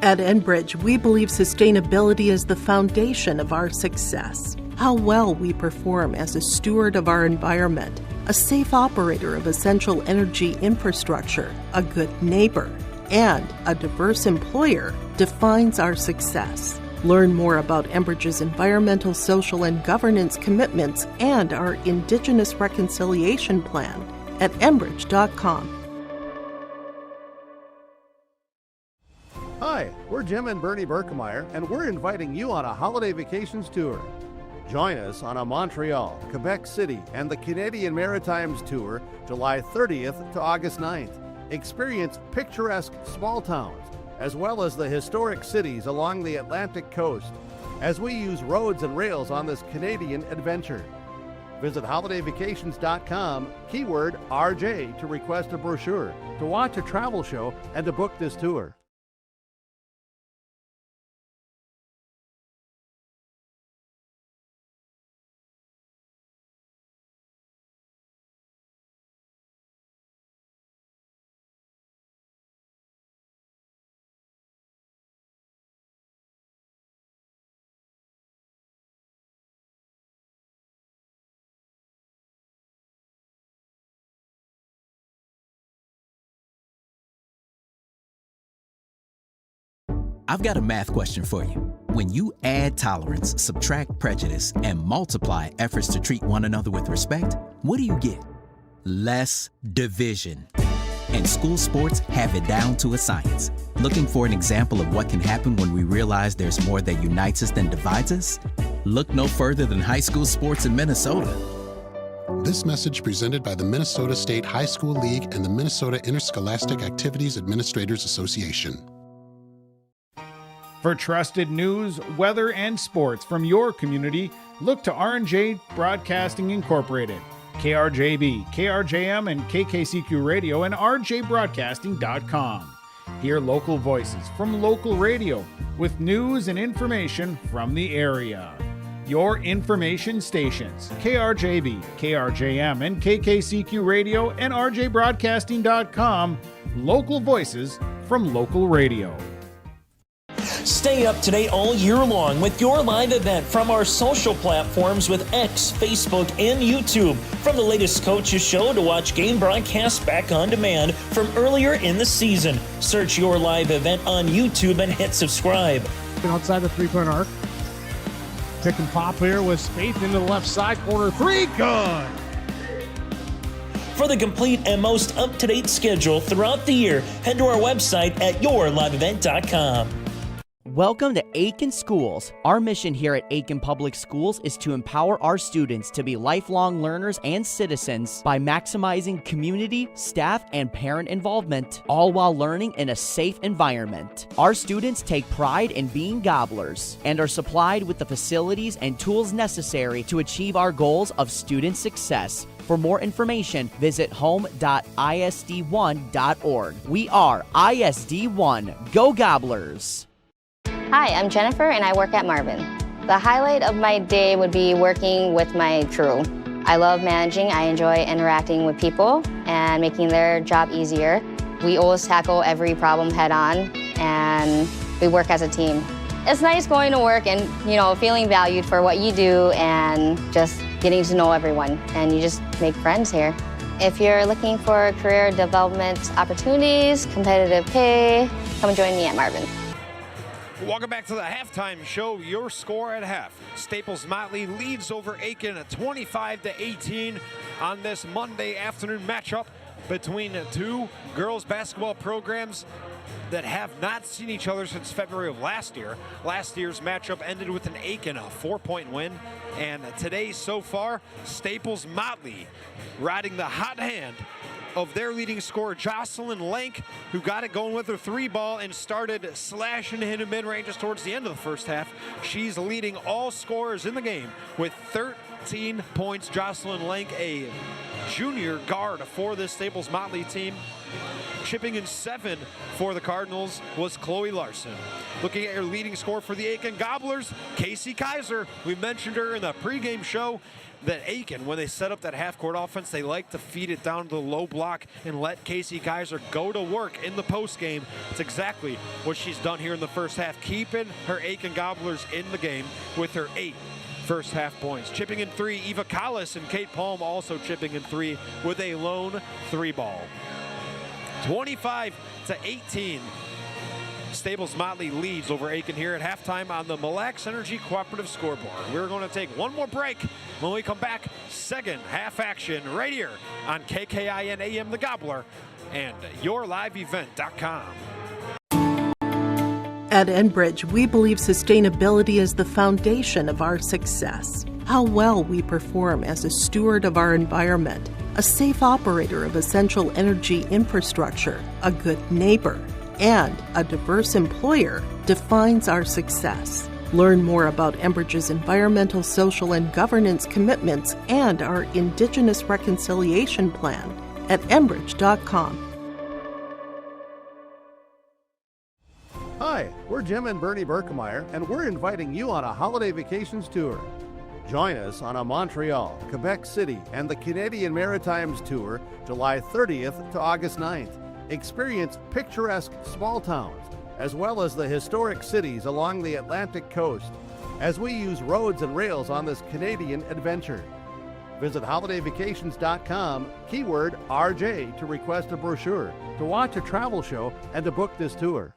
At Enbridge, we believe sustainability is the foundation of our success. How well we perform as a steward of our environment, a safe operator of essential energy infrastructure, a good neighbor, and a diverse employer defines our success. Learn more about Enbridge's environmental, social, and governance commitments and our Indigenous Reconciliation Plan at Enbridge.com. Hi, we're Jim and Bernie Berkemeyer, and we're inviting you on a holiday vacations tour. Join us on a Montreal, Quebec City, and the Canadian Maritimes tour July 30th to August 9th. Experience picturesque small towns, as well as the historic cities along the Atlantic coast, as we use roads and rails on this Canadian adventure. Visit holidayvacations.com, keyword RJ, to request a brochure, to watch a travel show, and to book this tour. I've got a math question for you. When you add tolerance, subtract prejudice, and multiply efforts to treat one another with respect, what do you get? Less division. And school sports have it down to a science. Looking for an example of what can happen when we realize there's more that unites us than divides us? Look no further than high school sports in Minnesota. This message presented by the Minnesota State High School League and the Minnesota Interscholastic Activities Administrators Association. For trusted news, weather, and sports from your community, look to R&J Broadcasting Incorporated, KRJB, KRJM, and KKCQ Radio, and rjbroadcasting.com. Hear local voices from local radio with news and information from the area. Your information stations, KRJB, KRJM, and KKCQ Radio, and rjbroadcasting.com. Local voices from local radio. Stay up to date all year long with your live event from our social platforms with X, Facebook, and YouTube. From the latest coaches show to watch game broadcasts back on demand from earlier in the season. Search your live event on YouTube and hit subscribe. Outside the three-point arc. Pick and pop here with Spaeth into the left side corner. Three, good! For the complete and most up-to-date schedule throughout the year, head to our website at yourliveevent.com. Welcome to Aitkin Schools. Our mission here at Aitkin Public Schools is to empower our students to be lifelong learners and citizens by maximizing community, staff, and parent involvement, all while learning in a safe environment. Our students take pride in being gobblers and are supplied with the facilities and tools necessary to achieve our goals of student success. For more information, visit home.isd1.org. We are ISD1. Go Gobblers! Hi, I'm Jennifer and I work at Marvin. The highlight of my day would be working with my crew. I love managing, I enjoy interacting with people and making their job easier. We always tackle every problem head on and we work as a team. It's nice going to work and, feeling valued for what you do and just getting to know everyone, and you just make friends here. If you're looking for career development opportunities, competitive pay, come join me at Marvin. Welcome back to the halftime show. Your score at half. Staples-Motley leads over Aitkin at 25-18 on this Monday afternoon matchup between two girls basketball programs that have not seen each other since February of last year. Last year's matchup ended with an Aitkin, a 4-point win. And today so far, Staples-Motley riding the hot hand of their leading scorer, Jocelyn Lank, who got it going with her three ball and started slashing into mid-ranges towards the end of the first half. She's leading all scorers in the game with 13 points. Jocelyn Lank, a junior guard for this Staples-Motley team. Chipping in 7 for the Cardinals was Chloe Larson. Looking at your leading scorer for the Aitkin Gobblers, Casey Kaiser. We mentioned her in the pregame show that Aitkin, when they set up that half-court offense, they like to feed it down to the low block and let Casey Kaiser go to work in the postgame. It's exactly what she's done here in the first half, keeping her Aitkin Gobblers in the game with her 8 first half points. Chipping in 3, Eva Collis and Kate Palm also chipping in 3 with a lone 3-ball. 25-18. Staples-Motley leads over Aitkin here at halftime on the Mille Lacs Energy Cooperative Scoreboard. We're going to take one more break. When we come back, second half action right here on KKIN AM The Gobbler and yourliveevent.com. At Enbridge, we believe sustainability is the foundation of our success. How well we perform as a steward of our environment, a safe operator of essential energy infrastructure, a good neighbor, and a diverse employer defines our success. Learn more about Enbridge's environmental, social, and governance commitments and our Indigenous Reconciliation Plan at enbridge.com. Hi, we're Jim and Bernie Berkemeyer, and we're inviting you on a holiday vacations tour. Join us on a Montreal, Quebec City, and the Canadian Maritimes tour July 30th to August 9th. Experience picturesque small towns, as well as the historic cities along the Atlantic coast, as we use roads and rails on this Canadian adventure. Visit holidayvacations.com, keyword RJ, to request a brochure, to watch a travel show, and to book this tour.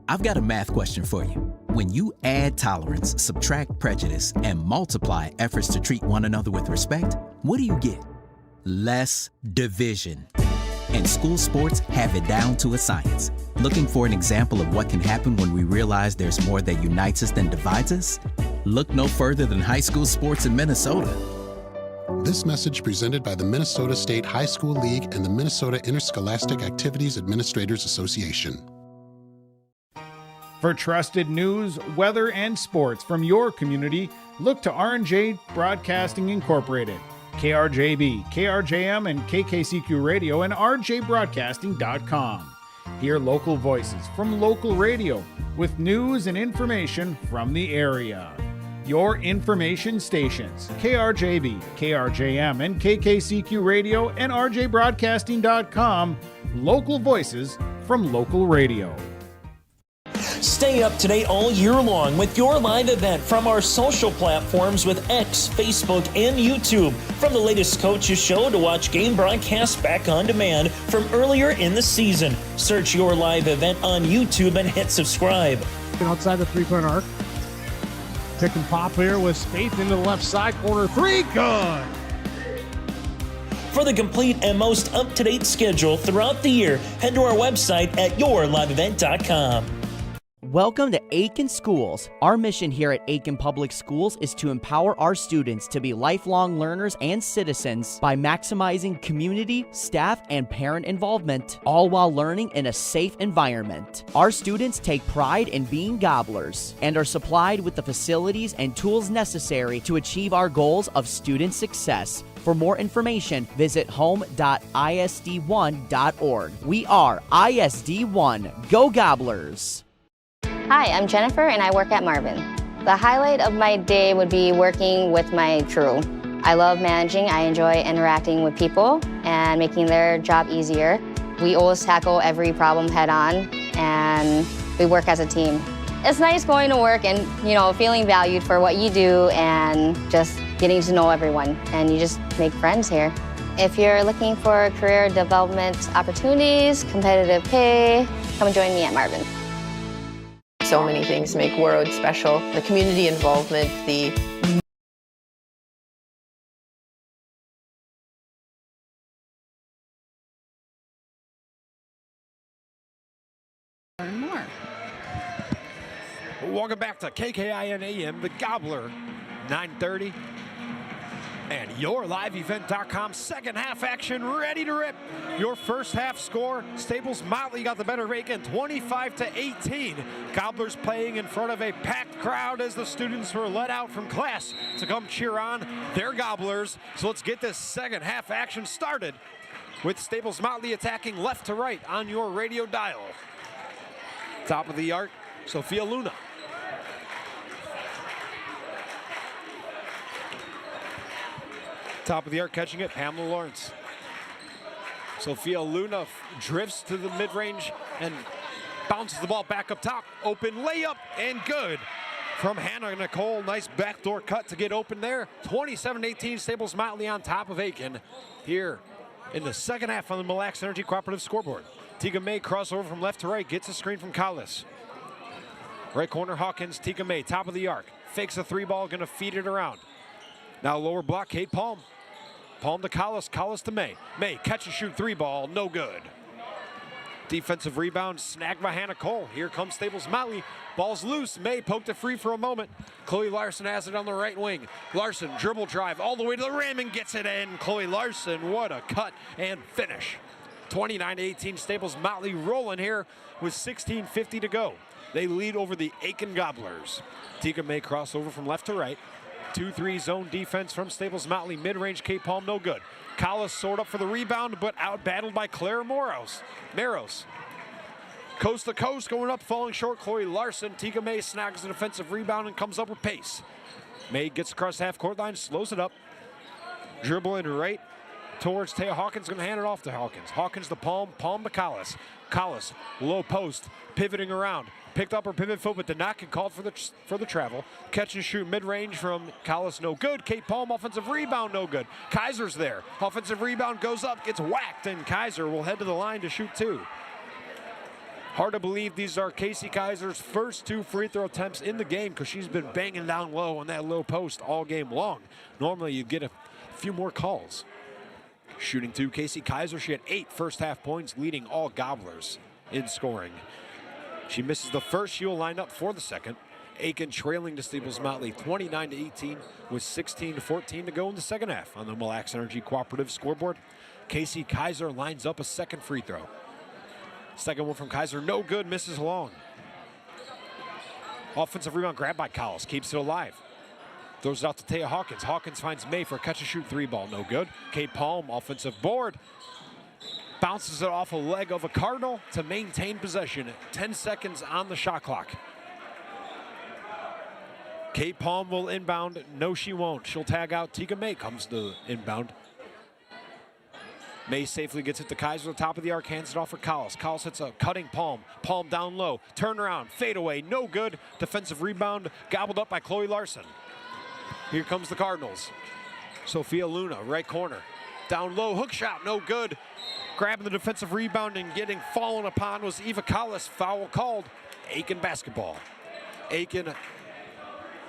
I've got a math question for you. When you add tolerance, subtract prejudice, and multiply efforts to treat one another with respect, what do you get? Less division. And school sports have it down to a science. Looking for an example of what can happen when we realize there's more that unites us than divides us? Look no further than high school sports in Minnesota. This message presented by the Minnesota State High School League and the Minnesota Interscholastic Activities Administrators Association. For trusted news, weather, and sports from your community, look to R&J Broadcasting Incorporated, KRJB, KRJM, and KKCQ Radio, and rjbroadcasting.com. Hear local voices from local radio with news and information from the area. Your information stations, KRJB, KRJM, and KKCQ Radio, and rjbroadcasting.com. Local voices from local radio. Stay up to date all year long with your live event from our social platforms with X, Facebook, and YouTube. From the latest coaches show to watch game broadcasts back on demand from earlier in the season. Search your live event on YouTube and hit subscribe. Outside the three-point arc. Pick and pop here with Spaeth into the left side corner. Three, good! For the complete and most up-to-date schedule throughout the year, head to our website at yourliveevent.com. Welcome to Aitkin Schools. Our mission here at Aitkin Public Schools is to empower our students to be lifelong learners and citizens by maximizing community, staff, and parent involvement, all while learning in a safe environment. Our students take pride in being gobblers and are supplied with the facilities and tools necessary to achieve our goals of student success. For more information, visit home.isd1.org. We are ISD1. Go Gobblers! Hi, I'm Jennifer and I work at Marvin. The highlight of my day would be working with my crew. I love managing, I enjoy interacting with people and making their job easier. We always tackle every problem head on and we work as a team. It's nice going to work and, feeling valued for what you do and just getting to know everyone, and you just make friends here. If you're looking for career development opportunities, competitive pay, come join me at Marvin. So many things make Warroad special. The community involvement, the learn more. Welcome back to KKIN AM, the Gobbler, 9:30. And yourliveevent.com second half action ready to rip. Your first half score, Staples-Motley got the better of Aitkin, 25-18. Gobblers playing in front of a packed crowd as the students were let out from class to come cheer on their Gobblers. So let's get this second half action started with Staples-Motley attacking left to right on your radio dial. Top of the arc, Sophia Luna. Top of the arc, catching it, Pamela Lawrence. Sophia Luna drifts to the mid-range and Bounces the ball back up top. Open layup and good from Hannah Nicole. Nice backdoor cut to get open there. 27-18, Staples-Motley on top of Aitkin here in the second half on the Mille Lacs Energy Cooperative scoreboard. Tika May crossover from left to right, gets a screen from Collis. Right corner Hawkins, Tika May, top of the arc. Fakes a three ball, gonna feed it around. Now lower block, Kate Palm. Palm to Collis, Collis to May. May, catch and shoot three ball, no good. Defensive rebound snagged by Hannah Cole. Here comes Staples-Motley. Ball's loose. May poked it free for a moment. Chloe Larson has it on the right wing. Larson dribble drive all the way to the rim and gets it in. Chloe Larson, what a cut and finish. 29-18, Staples-Motley rolling here with 16:50 to go. They lead over the Aitkin Gobblers. Tika May crossover from left to right. 2-3 zone defense from Staples-Motley. Mid-range, Kate Palm, no good. Collis soared up for the rebound, but out-battled by Claire Moros. Coast to coast, going up, falling short. Chloe Larson. Tika May snags an offensive rebound and comes up with pace. May gets across the half-court line, slows it up. Dribbling right towards Taya Hawkins, going to hand it off to Hawkins. Hawkins to Palm, Palm to Collis. Collis, low post, pivoting around. Picked up her pivot foot, but did not get called for the travel. Catch and shoot mid-range from Collis, no good. Kate Palm, offensive rebound, no good. Kaiser's there. Offensive rebound goes up, gets whacked, and Kaiser will head to the line to shoot two. Hard to believe these are Casey Kaiser's first 2 free throw attempts in the game because she's been banging down low on that low post all game long. Normally you get a few more calls. Shooting 2, Casey Kaiser. She had 8 first half points, leading all Gobblers in scoring. She misses the first. She will line up for the second. Aitkin trailing to Staples-Motley 29-18 with 16-14 to go in the second half on the Mille Lacs Energy Cooperative scoreboard. Casey Kaiser lines up a second free throw. Second one from Kaiser, no good, misses long. Offensive rebound grabbed by Collis, keeps it alive. Throws it out to Taya Hawkins. Hawkins finds May for a catch and shoot three ball, no good. Kate Palm, offensive board. Bounces it off a leg of a Cardinal to maintain possession. 10 seconds on the shot clock. Kate Palm will inbound. No, she won't. She'll tag out. Tika May comes to inbound. May safely gets it to Kaiser at the top of the arc, hands it off for Collis. Collis hits a cutting Palm. Palm down low. Turn around. Fade away. No good. Defensive rebound gobbled up by Chloe Larson. Here comes the Cardinals. Sophia Luna, right corner. Down low. Hook shot. No good. Grabbing the defensive rebound and getting fallen upon was Eva Collis. Foul called. Aitkin basketball. Aitkin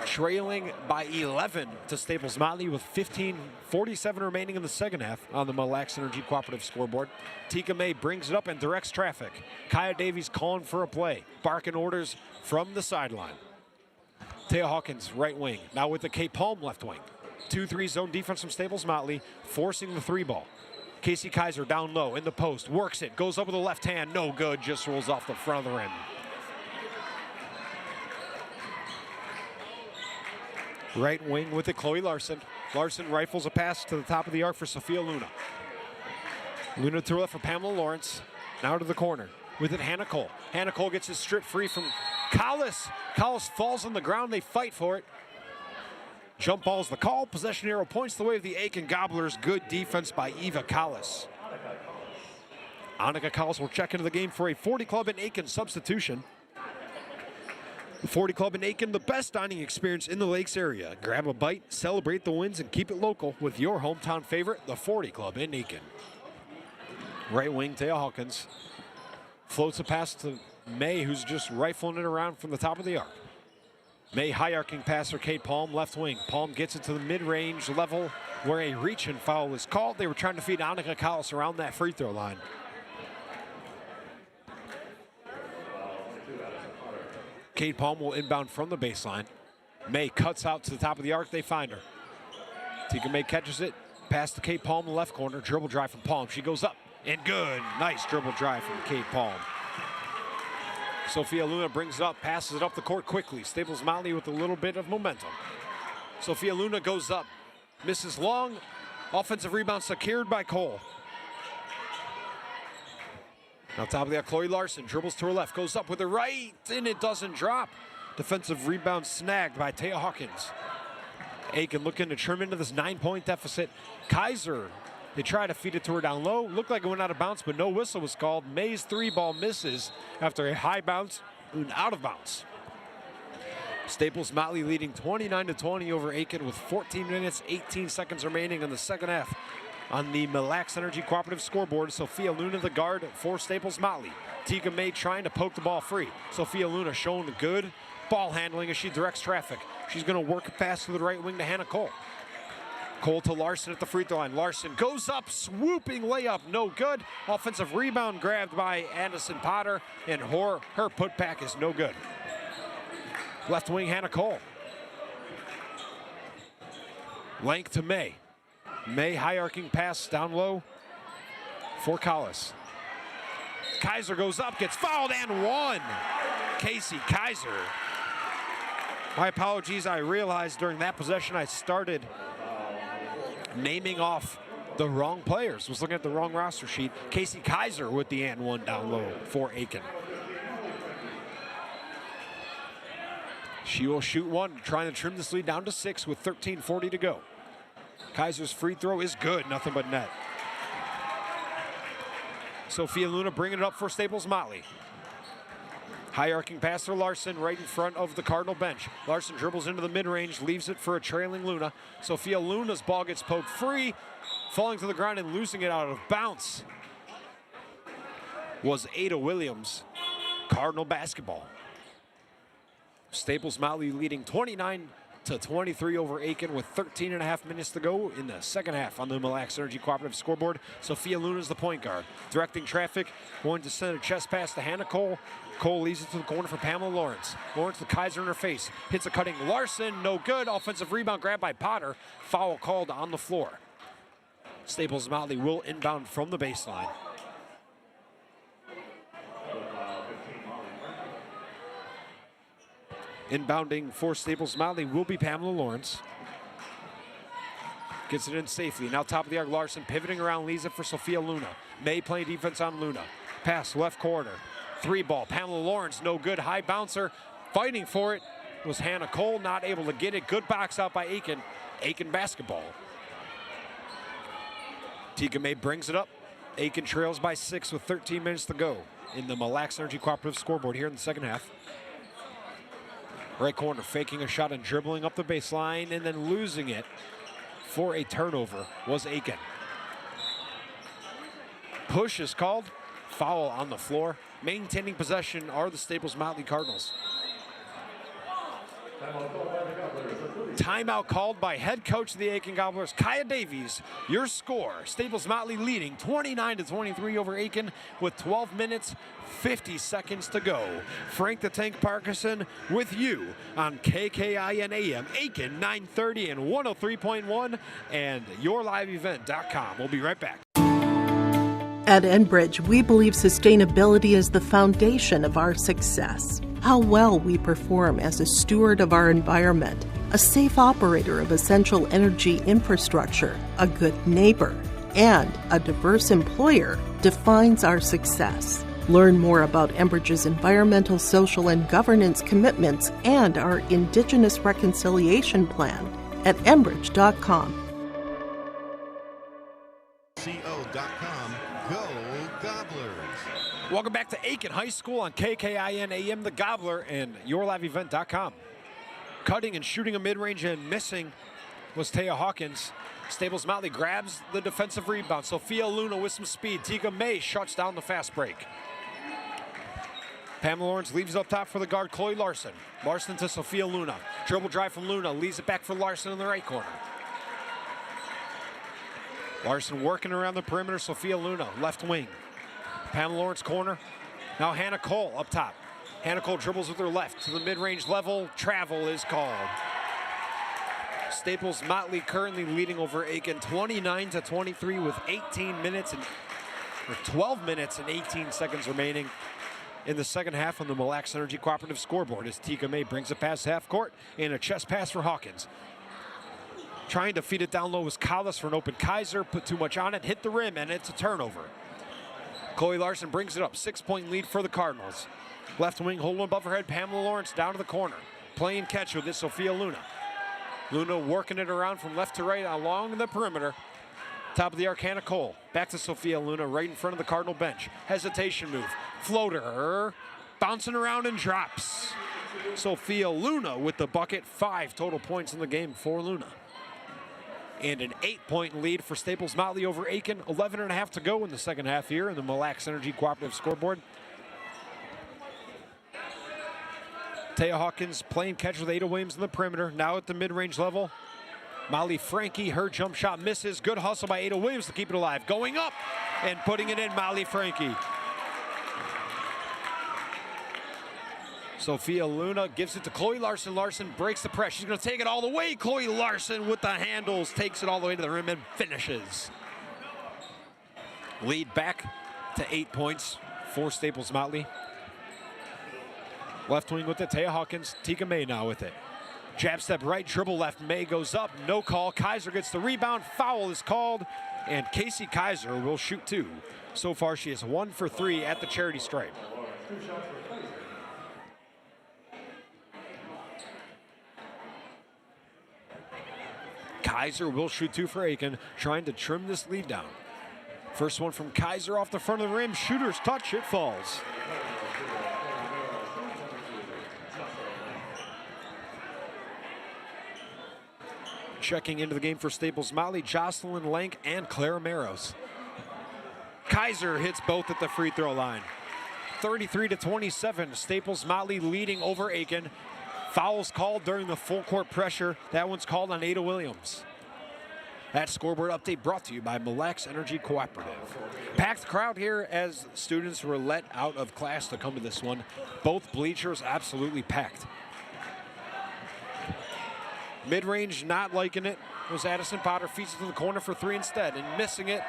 trailing by 11 to Staples-Motley with 15:47 remaining in the second half on the Mille Lacs Energy Cooperative scoreboard. Tika May brings it up and directs traffic. Kaya Davies calling for a play. Barking orders from the sideline. Taya Hawkins, right wing. Now with the Kate Palm left wing. 2-3 zone defense from Staples-Motley, forcing the three ball. Casey Kaiser down low in the post, works it, goes up with the left hand, no good, just rolls off the front of the rim. Right wing with it, Chloe Larson. Larson rifles a pass to the top of the arc for Sophia Luna. Luna to her left for Pamela Lawrence. Now to the corner with it, Hannah Cole. Hannah Cole gets it stripped free from Collis. Collis falls on the ground, they fight for it. Jump ball's the call. Possession arrow points the way of the Aitkin Gobblers. Good defense by Eva Collis. Annika Collis will check into the game for a 40 Club in Aitkin substitution. The 40 Club in Aitkin, the best dining experience in the Lakes area. Grab a bite, celebrate the wins, and keep it local with your hometown favorite, the 40 Club in Aitkin. Right wing, Taya Hawkins. Floats a pass to May, who's just rifling it around from the top of the arc. May high arcing pass for Kate Palm, left wing. Palm gets it to the mid-range level where a reach-in foul is called. They were trying to feed Annika Collis around that free throw line. Kate Palm will inbound from the baseline. May cuts out to the top of the arc. They find her. Tika May catches it. Pass to Kate Palm in the left corner. Dribble drive from Palm. She goes up and good. Nice dribble drive from Kate Palm. Sophia Luna brings it up, passes it up the court quickly. Staples-Motley with a little bit of momentum. Sophia Luna goes up, misses long. Offensive rebound secured by Cole. Now top of that, Chloe Larson dribbles to her left, goes up with her right, and it doesn't drop. Defensive rebound snagged by Taya Hawkins. Aitkin looking to trim into this 9-point deficit. Kaiser They try to feed it to her down low. Looked like it went out of bounds, but no whistle was called. May's 3-ball misses after a high bounce and out of bounds. Staples-Motley leading 29-20 over Aitkin with 14 minutes, 18 seconds remaining in the second half. On the Mille Lacs Energy Cooperative scoreboard, Sophia Luna, the guard for Staples-Motley. Tika May trying to poke the ball free. Sophia Luna showing the good ball handling as she directs traffic. She's going to work a pass to the right wing to Hannah Cole. Cole to Larson at the free throw line. Larson goes up, swooping layup, no good. Offensive rebound grabbed by Anderson Potter, and her putback is no good. Left wing, Hannah Cole. Length to May. May high arcing pass down low for Collis. Kaiser goes up, gets fouled and one. Casey Kaiser. My apologies, I realized during that possession I started naming off the wrong players. Was looking at the wrong roster sheet. Casey Kaiser with the and one down low for Aitkin. She will shoot one, trying to trim this lead down to 6 with 13:40 to go. Kaiser's free throw is good, nothing but net. Sophia Luna bringing it up for Staples-Motley. High arcing pass to Larson right in front of the Cardinal bench. Larson dribbles into the mid-range, leaves it for a trailing Luna. Sophia Luna's ball gets poked free, falling to the ground and losing it out of bounds was Ada Williams. Cardinal basketball. Staples-Motley leading 29-23 over Aitkin with 13.5 minutes to go in the second half on the Mille Lacs Energy Cooperative scoreboard. Sophia Luna's the point guard. Directing traffic, going to send a chest pass to Hannah Cole. Cole leaves it to the corner for Pamela Lawrence. Lawrence to Kaiser in her face. Hits a cutting Larson, no good. Offensive rebound grabbed by Potter. Foul called on the floor. Staples-Motley will inbound from the baseline. Inbounding for Staples-Motley will be Pamela Lawrence. Gets it in safely. Now top of the arc, Larson pivoting around, leaves it for Sophia Luna. May playing defense on Luna. Pass left corner. 3-ball. Pamela Lawrence, no good. High bouncer. Fighting for it was Hannah Cole, not able to get it. Good box out by Aitkin. Aitkin basketball. Tika May brings it up. Aitkin trails by 6 with 13 minutes to go in the Mille Lacs Energy Cooperative scoreboard here in the second half. Right corner, faking a shot and dribbling up the baseline and then losing it for a turnover was Aitkin. Push is called. Foul on the floor. Maintaining possession are the Staples-Motley Cardinals. Timeout called by head coach of the Aitkin Gobblers, Kaya Davies. Your score, Staples-Motley leading 29-23 over Aitkin with 12 minutes, 50 seconds to go. Frank the Tank Parkinson with you on KKIN AM, Aitkin 930 and 103.1 and yourliveevent.com. We'll be right back. At Enbridge, we believe sustainability is the foundation of our success. How well we perform as a steward of our environment, a safe operator of essential energy infrastructure, a good neighbor, and a diverse employer defines our success. Learn more about Enbridge's environmental, social, and governance commitments and our Indigenous Reconciliation Plan at enbridge.com. CO.com. Go Gobblers. Welcome back to Aitkin High School on KKIN AM, The Gobbler, and yourliveevent.com. Cutting and shooting a mid-range and missing was Taya Hawkins. Staples-Motley grabs the defensive rebound. Sophia Luna with some speed. Tika May shuts down the fast break. Pamela Lawrence leaves up top for the guard, Chloe Larson. Larson to Sophia Luna. Dribble drive from Luna, leaves it back for Larson in the right corner. Larson working around the perimeter. Sophia Luna, left wing. Pamela Lawrence corner. Now Hannah Cole up top. Hannah Cole dribbles with her left to the mid-range level. Travel is called. Staples-Motley currently leading over Aitkin 29-23 with 12 minutes and 18 seconds remaining in the second half on the Mille Lacs Energy Cooperative scoreboard as Tika May brings it past half court and a chest pass for Hawkins. Trying to feed it down low was Collis for an open Kaiser, put too much on it, hit the rim, and it's a turnover. Chloe Larson brings it up, 6-point lead for the Cardinals. Left wing, holding above her head, Pamela Lawrence down to the corner. Playing catch with this, Sophia Luna. Luna working it around from left to right along the perimeter. Top of the arc, Hannah Cole. Back to Sophia Luna, right in front of the Cardinal bench. Hesitation move. Floater. Bouncing around and drops. Sophia Luna with the bucket. 5 total points in the game for Luna. And an 8-point lead for Staples-Motley over Aitkin. 11.5 to go in the second half here in the Mille Lacs Energy Cooperative scoreboard. Taya Hawkins playing catch with Ada Williams in the perimeter. Now at the mid-range level. Molly Frankie, her jump shot misses. Good hustle by Ada Williams to keep it alive. Going up and putting it in, Molly Frankie. Sophia Luna gives it to Chloe Larson. Larson breaks the press. She's going to take it all the way. Chloe Larson with the handles takes it all the way to the rim and finishes. Lead back to 8 points for Staples-Motley. Left wing with it, Taya Hawkins. Tika May now with it. Jab step right, dribble left. May goes up, no call. Kaiser gets the rebound. Foul is called, and Casey Kaiser will shoot 2. So far, she is 1 for 3 at the charity stripe. Kaiser will shoot 2 for Aitkin, trying to trim this lead down. First one from Kaiser off the front of the rim. Shooter's touch, it falls. Checking into the game for Staples-Motley, Jocelyn Lank and Clara Maros. Kaiser hits both at the free throw line. 33-27, Staples-Motley leading over Aitkin. Fouls called during the full court pressure. That one's called on Ada Williams. That scoreboard update brought to you by Mille Lacs Energy Cooperative. Packed crowd here as students were let out of class to come to this one. Both bleachers absolutely packed. Mid-range not liking it was Addison Potter. Feeds it to the corner for 3 instead and missing it.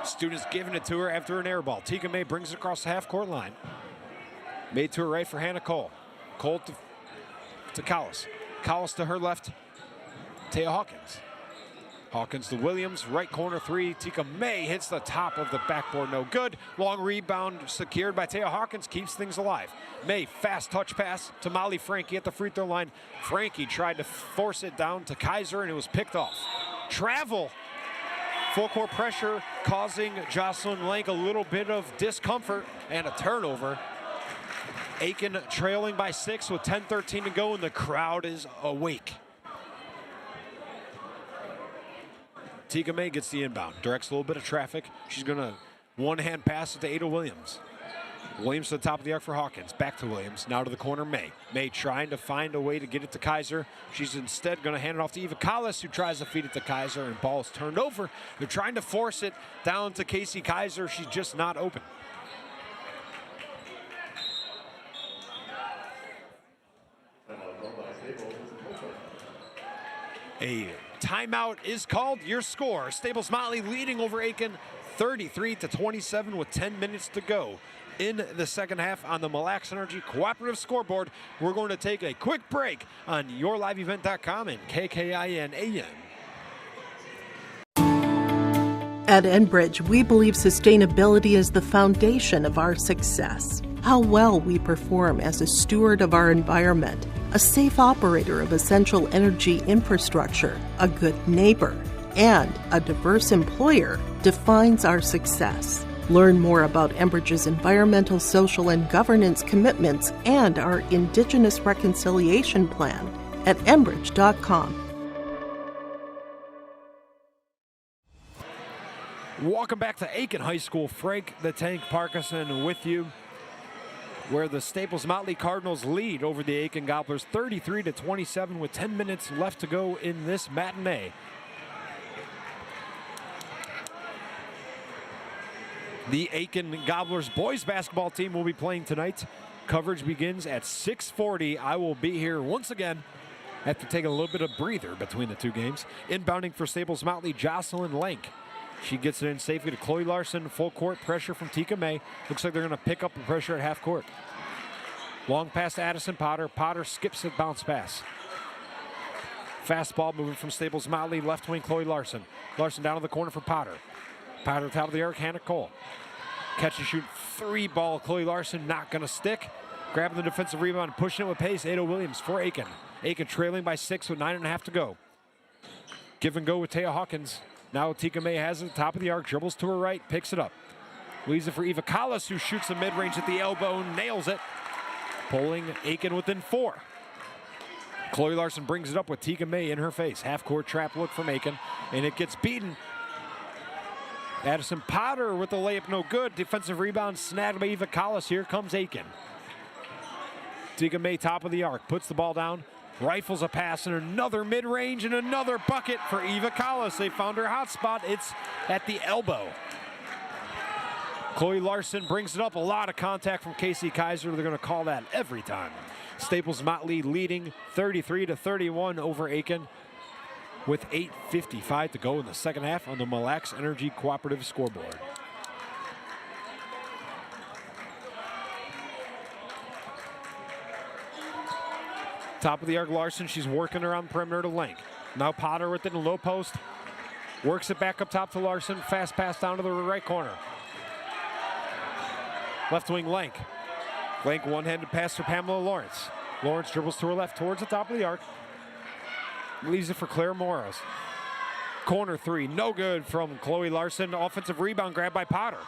Students giving it to her after an air ball. Tika May brings it across the half-court line. Made to her right for Hannah Cole. Cole to Collis. Collis to her left. Taya Hawkins. Hawkins to Williams. Right corner 3. Tika May hits the top of the backboard. No good. Long rebound secured by Taya Hawkins. Keeps things alive. May fast touch pass to Molly Frankie at the free throw line. Frankie tried to force it down to Kaiser and it was picked off. Travel. Full court pressure causing Jocelyn Lank a little bit of discomfort and a turnover. Aitkin trailing by 6 with 10:13 to go and the crowd is awake. Tika May gets the inbound, directs a little bit of traffic. She's gonna one-hand pass it to Ada Williams. Williams to the top of the arc for Hawkins. Back to Williams, now to the corner, May. May trying to find a way to get it to Kaiser. She's instead gonna hand it off to Eva Collis, who tries to feed it to Kaiser, and ball is turned over. They're trying to force it down to Casey Kaiser. She's just not open. A timeout is called. Your score, Staples-Motley leading over Aitkin 33-27 with 10 minutes to go in the second half on the Mille Lacs Energy Cooperative scoreboard. We're going to take a quick break on yourliveevent.com and KKIN AM. At Enbridge, we believe sustainability is the foundation of our success. How well we perform as a steward of our environment, a safe operator of essential energy infrastructure, a good neighbor, and a diverse employer defines our success. Learn more about Enbridge's environmental, social, and governance commitments and our Indigenous Reconciliation Plan at enbridge.com. Welcome back to Aitkin High School. Frank the Tank Parkinson with you, where the Staples-Motley Cardinals lead over the Aitkin Gobblers 33-27 with 10 minutes left to go in this matinee. The Aitkin Gobblers boys basketball team will be playing tonight. Coverage begins at 6:40. I will be here once again after taking a little bit of breather between the two games. Inbounding for Staples-Motley, Jocelyn Lank. She gets it in safely to Chloe Larson. Full court pressure from Tika May. Looks like they're going to pick up the pressure at half court. Long pass to Addison Potter. Potter skips the bounce pass. Fast ball moving from Staples-Motley. Left wing Chloe Larson. Larson down to the corner for Potter. Potter top of the arc, Hannah Cole. Catch and shoot 3 ball. Chloe Larson not going to stick. Grabbing the defensive rebound and pushing it with pace. Ada Williams for Aitkin. Aitkin trailing by 6 with 9.5 to go. Give and go with Taya Hawkins. Now Tika May has it at the top of the arc, dribbles to her right, picks it up. Leaves it for Eva Collis, who shoots a mid-range at the elbow, nails it. Pulling Aitkin within 4. Chloe Larson brings it up with Tika May in her face. Half-court trap look from Aitkin, and it gets beaten. Addison Potter with the layup, no good. Defensive rebound snagged by Eva Collis. Here comes Aitkin. Tika May, top of the arc, puts the ball down, rifles a pass, and another mid-range and another bucket for Eva Collis. They found her hot spot. It's at the elbow. Chloe Larson brings it up. A lot of contact from Casey Kaiser. They're going to call that every time. Staples-Motley leading 33-31 over Aitkin with 8:55 to go in the second half on the Mille Lacs Energy Cooperative scoreboard. Top of the arc, Larson. She's working around the perimeter to Lank. Now Potter with it in low post. Works it back up top to Larson. Fast pass down to the right corner. Left wing Lank. Lank one-handed pass to Pamela Lawrence. Lawrence dribbles to her left towards the top of the arc. Leaves it for Claire Morris. Corner 3, no good from Chloe Larson. Offensive rebound grab by Potter.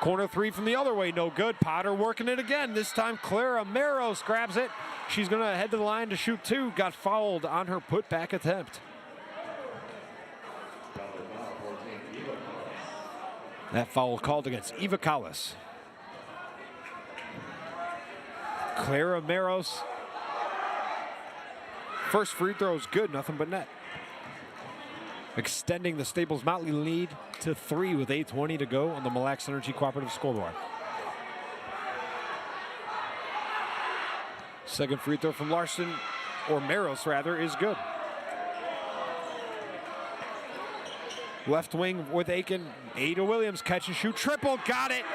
Corner 3 from the other way, no good. Potter working it again. This time Clara Maros grabs it. She's going to head to the line to shoot 2. Got fouled on her putback attempt. That foul called against Eva Collis. Clara Maros. First free throw is good, nothing but net. Extending the Staples-Motley lead to 3 with 8:20 to go on the Mille Lacs Energy Cooperative scoreboard. Second free throw from Larson, or Maros rather, is good. Left wing with Aitkin. Ada Williams, catch and shoot, triple, got it!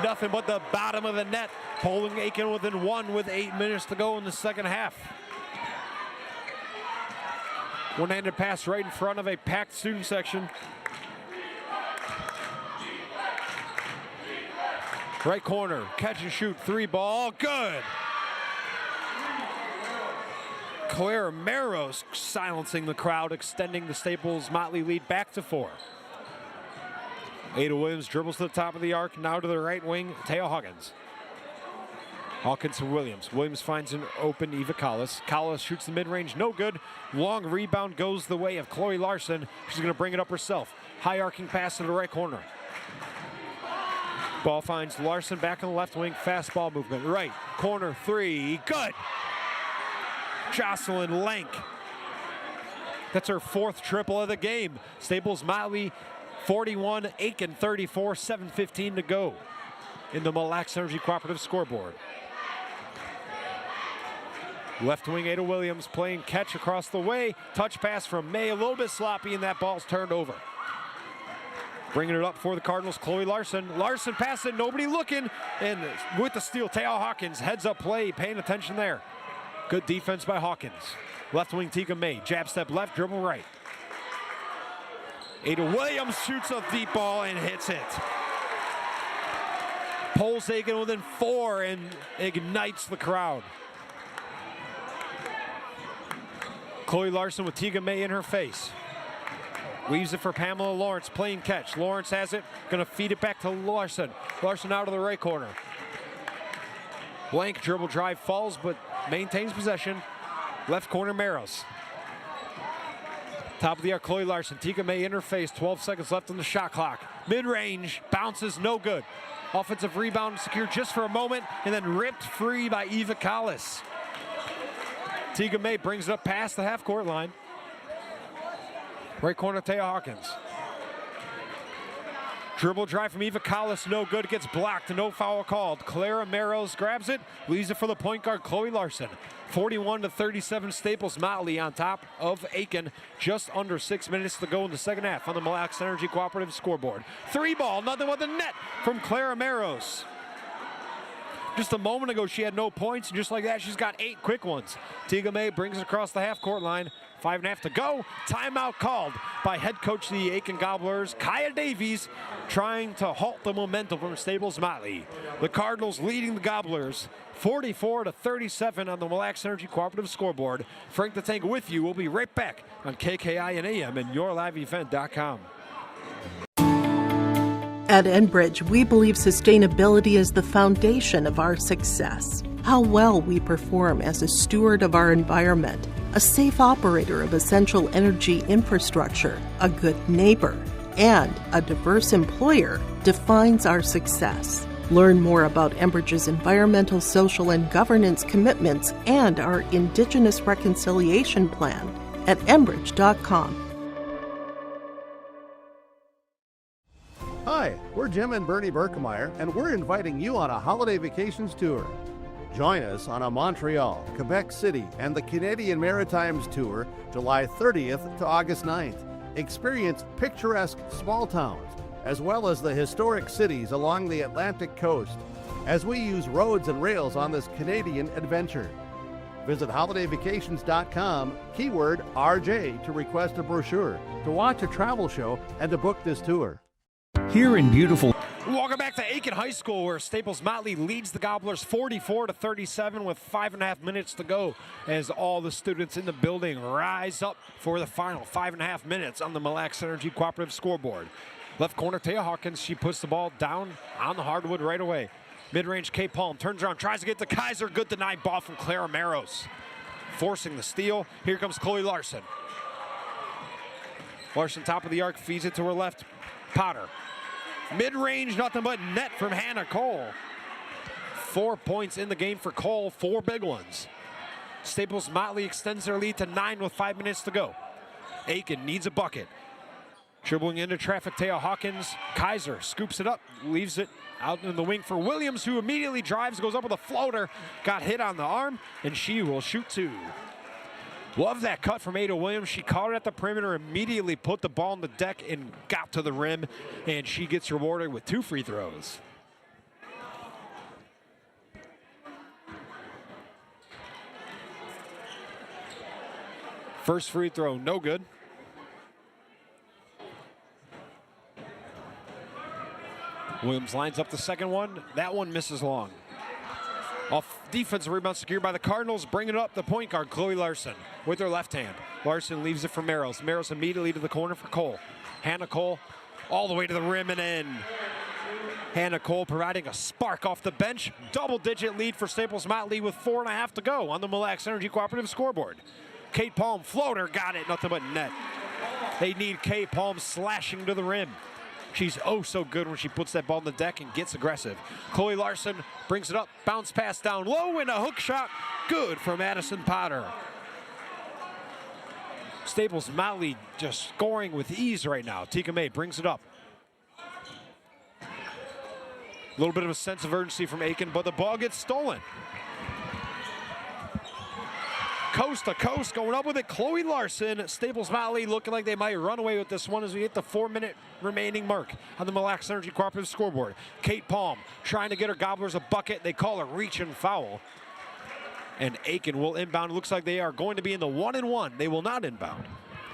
Nothing but the bottom of the net. Pulling Aitkin within 1 with 8 minutes to go in the second half. One-handed pass right in front of a packed student section. Right corner, catch and shoot, 3 ball, good! Claire Maros silencing the crowd, extending the Staples-Motley lead back to 4. Ada Williams dribbles to the top of the arc, now to the right wing, Taya Hawkins. Hawkins to Williams. Williams finds an open Eva Collis. Collis shoots the mid-range, no good. Long rebound goes the way of Chloe Larson. She's going to bring it up herself. High arcing pass to the right corner. Ball finds Larson back on the left wing. Fastball movement. Right corner 3. Good. Jocelyn Lank. That's her 4th triple of the game. Staples-Motley 41, Aitkin 34, 7:15 to go in the Mille Lacs Energy Cooperative scoreboard. Left wing Ada Williams playing catch across the way. Touch pass from May, a little bit sloppy, and that ball's turned over. Bringing it up for the Cardinals, Chloe Larson. Larson passed it, nobody looking, and with the steal, Taya Hawkins, heads up play, paying attention there. Good defense by Hawkins. Left wing Tika May, jab step left, dribble right. Ada Williams shoots a deep ball and hits it. Pulls Aitkin within 4 and ignites the crowd. Chloe Larson with Tika May in her face. Leaves it for Pamela Lawrence, playing catch. Lawrence has it, gonna feed it back to Larson. Larson out of the right corner. Blank dribble drive falls, but maintains possession. Left corner Maros. Top of the arc, Chloe Larson. Tika May in her face, 12 seconds left on the shot clock. Mid-range, bounces, no good. Offensive rebound secured just for a moment, and then ripped free by Eva Collis. Tika May brings it up past the half-court line. Right corner, Taya Hawkins. Dribble drive from Eva Collis, no good. It gets blocked, no foul called. Clara Maros grabs it, leaves it for the point guard, Chloe Larson. 41-37, Staples-Motley on top of Aitkin. Just under 6 minutes to go in the second half on the Mille Lacs Energy Cooperative scoreboard. 3 ball, nothing but the net from Clara Maros. Just a moment ago, she had no points, and just like that, she's got 8 quick ones. Tika May brings it across the half-court line. 5.5 to go. Timeout called by head coach of the Aitkin Gobblers, Kaya Davies, trying to halt the momentum from Staples-Motley. The Cardinals leading the Gobblers 44-37 on the Mille Lacs Energy Cooperative scoreboard. Frank the Tank with you. We'll be right back on KKI and AM and yourliveevent.com. At Enbridge, we believe sustainability is the foundation of our success. How well we perform as a steward of our environment, a safe operator of essential energy infrastructure, a good neighbor, and a diverse employer defines our success. Learn more about Enbridge's environmental, social, and governance commitments and our Indigenous Reconciliation Plan at enbridge.com. Hi, we're Jim and Bernie Berkemeyer, and we're inviting you on a holiday vacations tour. Join us on a Montreal, Quebec City, and the Canadian Maritimes tour, July 30th to August 9th. Experience picturesque small towns, as well as the historic cities along the Atlantic coast, as we use roads and rails on this Canadian adventure. Visit holidayvacations.com, keyword RJ, to request a brochure, to watch a travel show, and to book this tour. Here in beautiful... Welcome back to Aitkin High School, where Staples-Motley leads the Gobblers 44-37 with 5.5 minutes to go, as all the students in the building rise up for the final 5.5 minutes on the Mille Lacs Energy Cooperative scoreboard. Left corner, Taya Hawkins, she puts the ball down on the hardwood right away. Mid-range, Kate Palm turns around, tries to get to Kaiser. Good denied ball from Clara Maros. Forcing the steal. Here comes Chloe Larson. Larson, top of the arc, feeds it to her left. Potter. Mid-range, nothing but net from Hannah Cole. 4 points in the game for Cole, 4 big ones. Staples-Motley extends their lead to 9 with 5 minutes to go. Aitkin needs a bucket. Dribbling into traffic, Taya Hawkins. Kaiser scoops it up, leaves it out in the wing for Williams, who immediately drives, goes up with a floater. Got hit on the arm, and she will shoot 2. Love that cut from Ada Williams. She caught it at the perimeter, immediately put the ball on the deck and got to the rim, and she gets rewarded with 2 free throws. First free throw, no good. Williams lines up the second one. That one misses long. Off defensive rebound secured by the Cardinals. Bring it up, the point guard, Chloe Larson, with her left hand. Larson leaves it for Maros. Maros immediately to the corner for Cole. Hannah Cole all the way to the rim and in. Hannah Cole providing a spark off the bench. Double-digit lead for Staples-Motley with 4.5 to go on the Mille Lacs Energy Cooperative scoreboard. Kate Palm, floater, got it, nothing but net. They need Kate Palm slashing to the rim. She's oh so good when she puts that ball on the deck and gets aggressive. Chloe Larson brings it up, bounce pass down low, and a hook shot. Good for Madison Potter. Staples-Motley just scoring with ease right now. Tika May brings it up. A little bit of a sense of urgency from Aitkin, but the ball gets stolen. Coast to coast, going up with it, Chloe Larson. Staples-Motley looking like they might run away with this one as we hit the 4-minute remaining mark on the Mille Lacs Energy Cooperative scoreboard. Kate Palm trying to get her Gobblers a bucket. They call a reach and foul. And Aitkin will inbound. It looks like they are going to be in the 1-and-1. They will not inbound.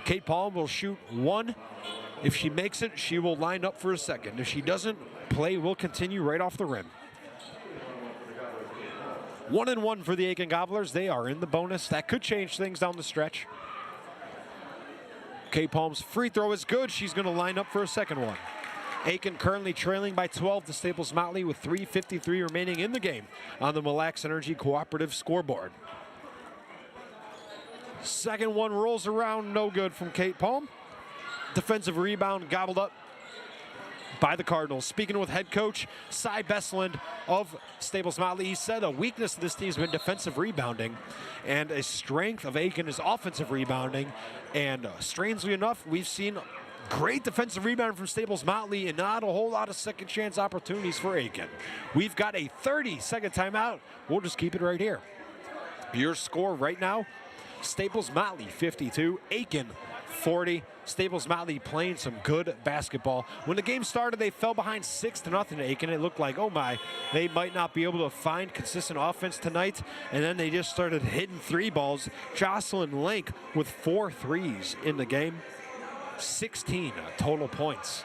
Kate Palm will shoot 1. If she makes it, she will line up for a second. If she doesn't, play will continue right off the rim. 1-and-1 for the Aitkin Gobblers. They are in the bonus. That could change things down the stretch. Kate Palm's free throw is good. She's going to line up for a second one. Aitkin currently trailing by 12 to Staples-Motley with 3:53 remaining in the game on the Mille Lacs Energy Cooperative scoreboard. Second one rolls around, no good from Kate Palm. Defensive rebound gobbled up by the Cardinals. Speaking with head coach Cy Besland of Staples-Motley, he said a weakness of this team has been defensive rebounding, and a strength of Aitkin is offensive rebounding. And strangely enough, we've seen great defensive rebound from Staples-Motley and not a whole lot of second chance opportunities for Aitkin. We've got a 30-second timeout. We'll just keep it right here. Your score right now, Staples-Motley 52, Aitkin 40. Staples-Motley playing some good basketball. When the game started, they fell behind 6-0 to Aitkin. It looked like, oh my, they might not be able to find consistent offense tonight. And then they just started hitting three balls. Jocelyn Link with 4 threes in the game. 16 total points.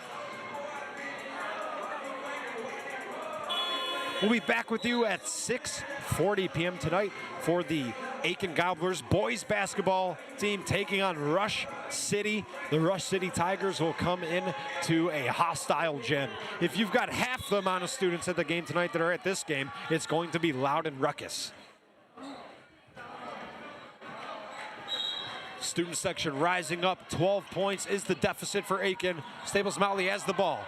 We'll be back with you at 6:40 p.m. tonight for the Aitkin Gobblers boys basketball team taking on Rush City. The Rush City Tigers will come in to a hostile gym. If you've got half the amount of students at the game tonight that are at this game, it's going to be loud and ruckus. Student section rising up. 12 points is the deficit for Aitkin. Staples-Motley has the ball.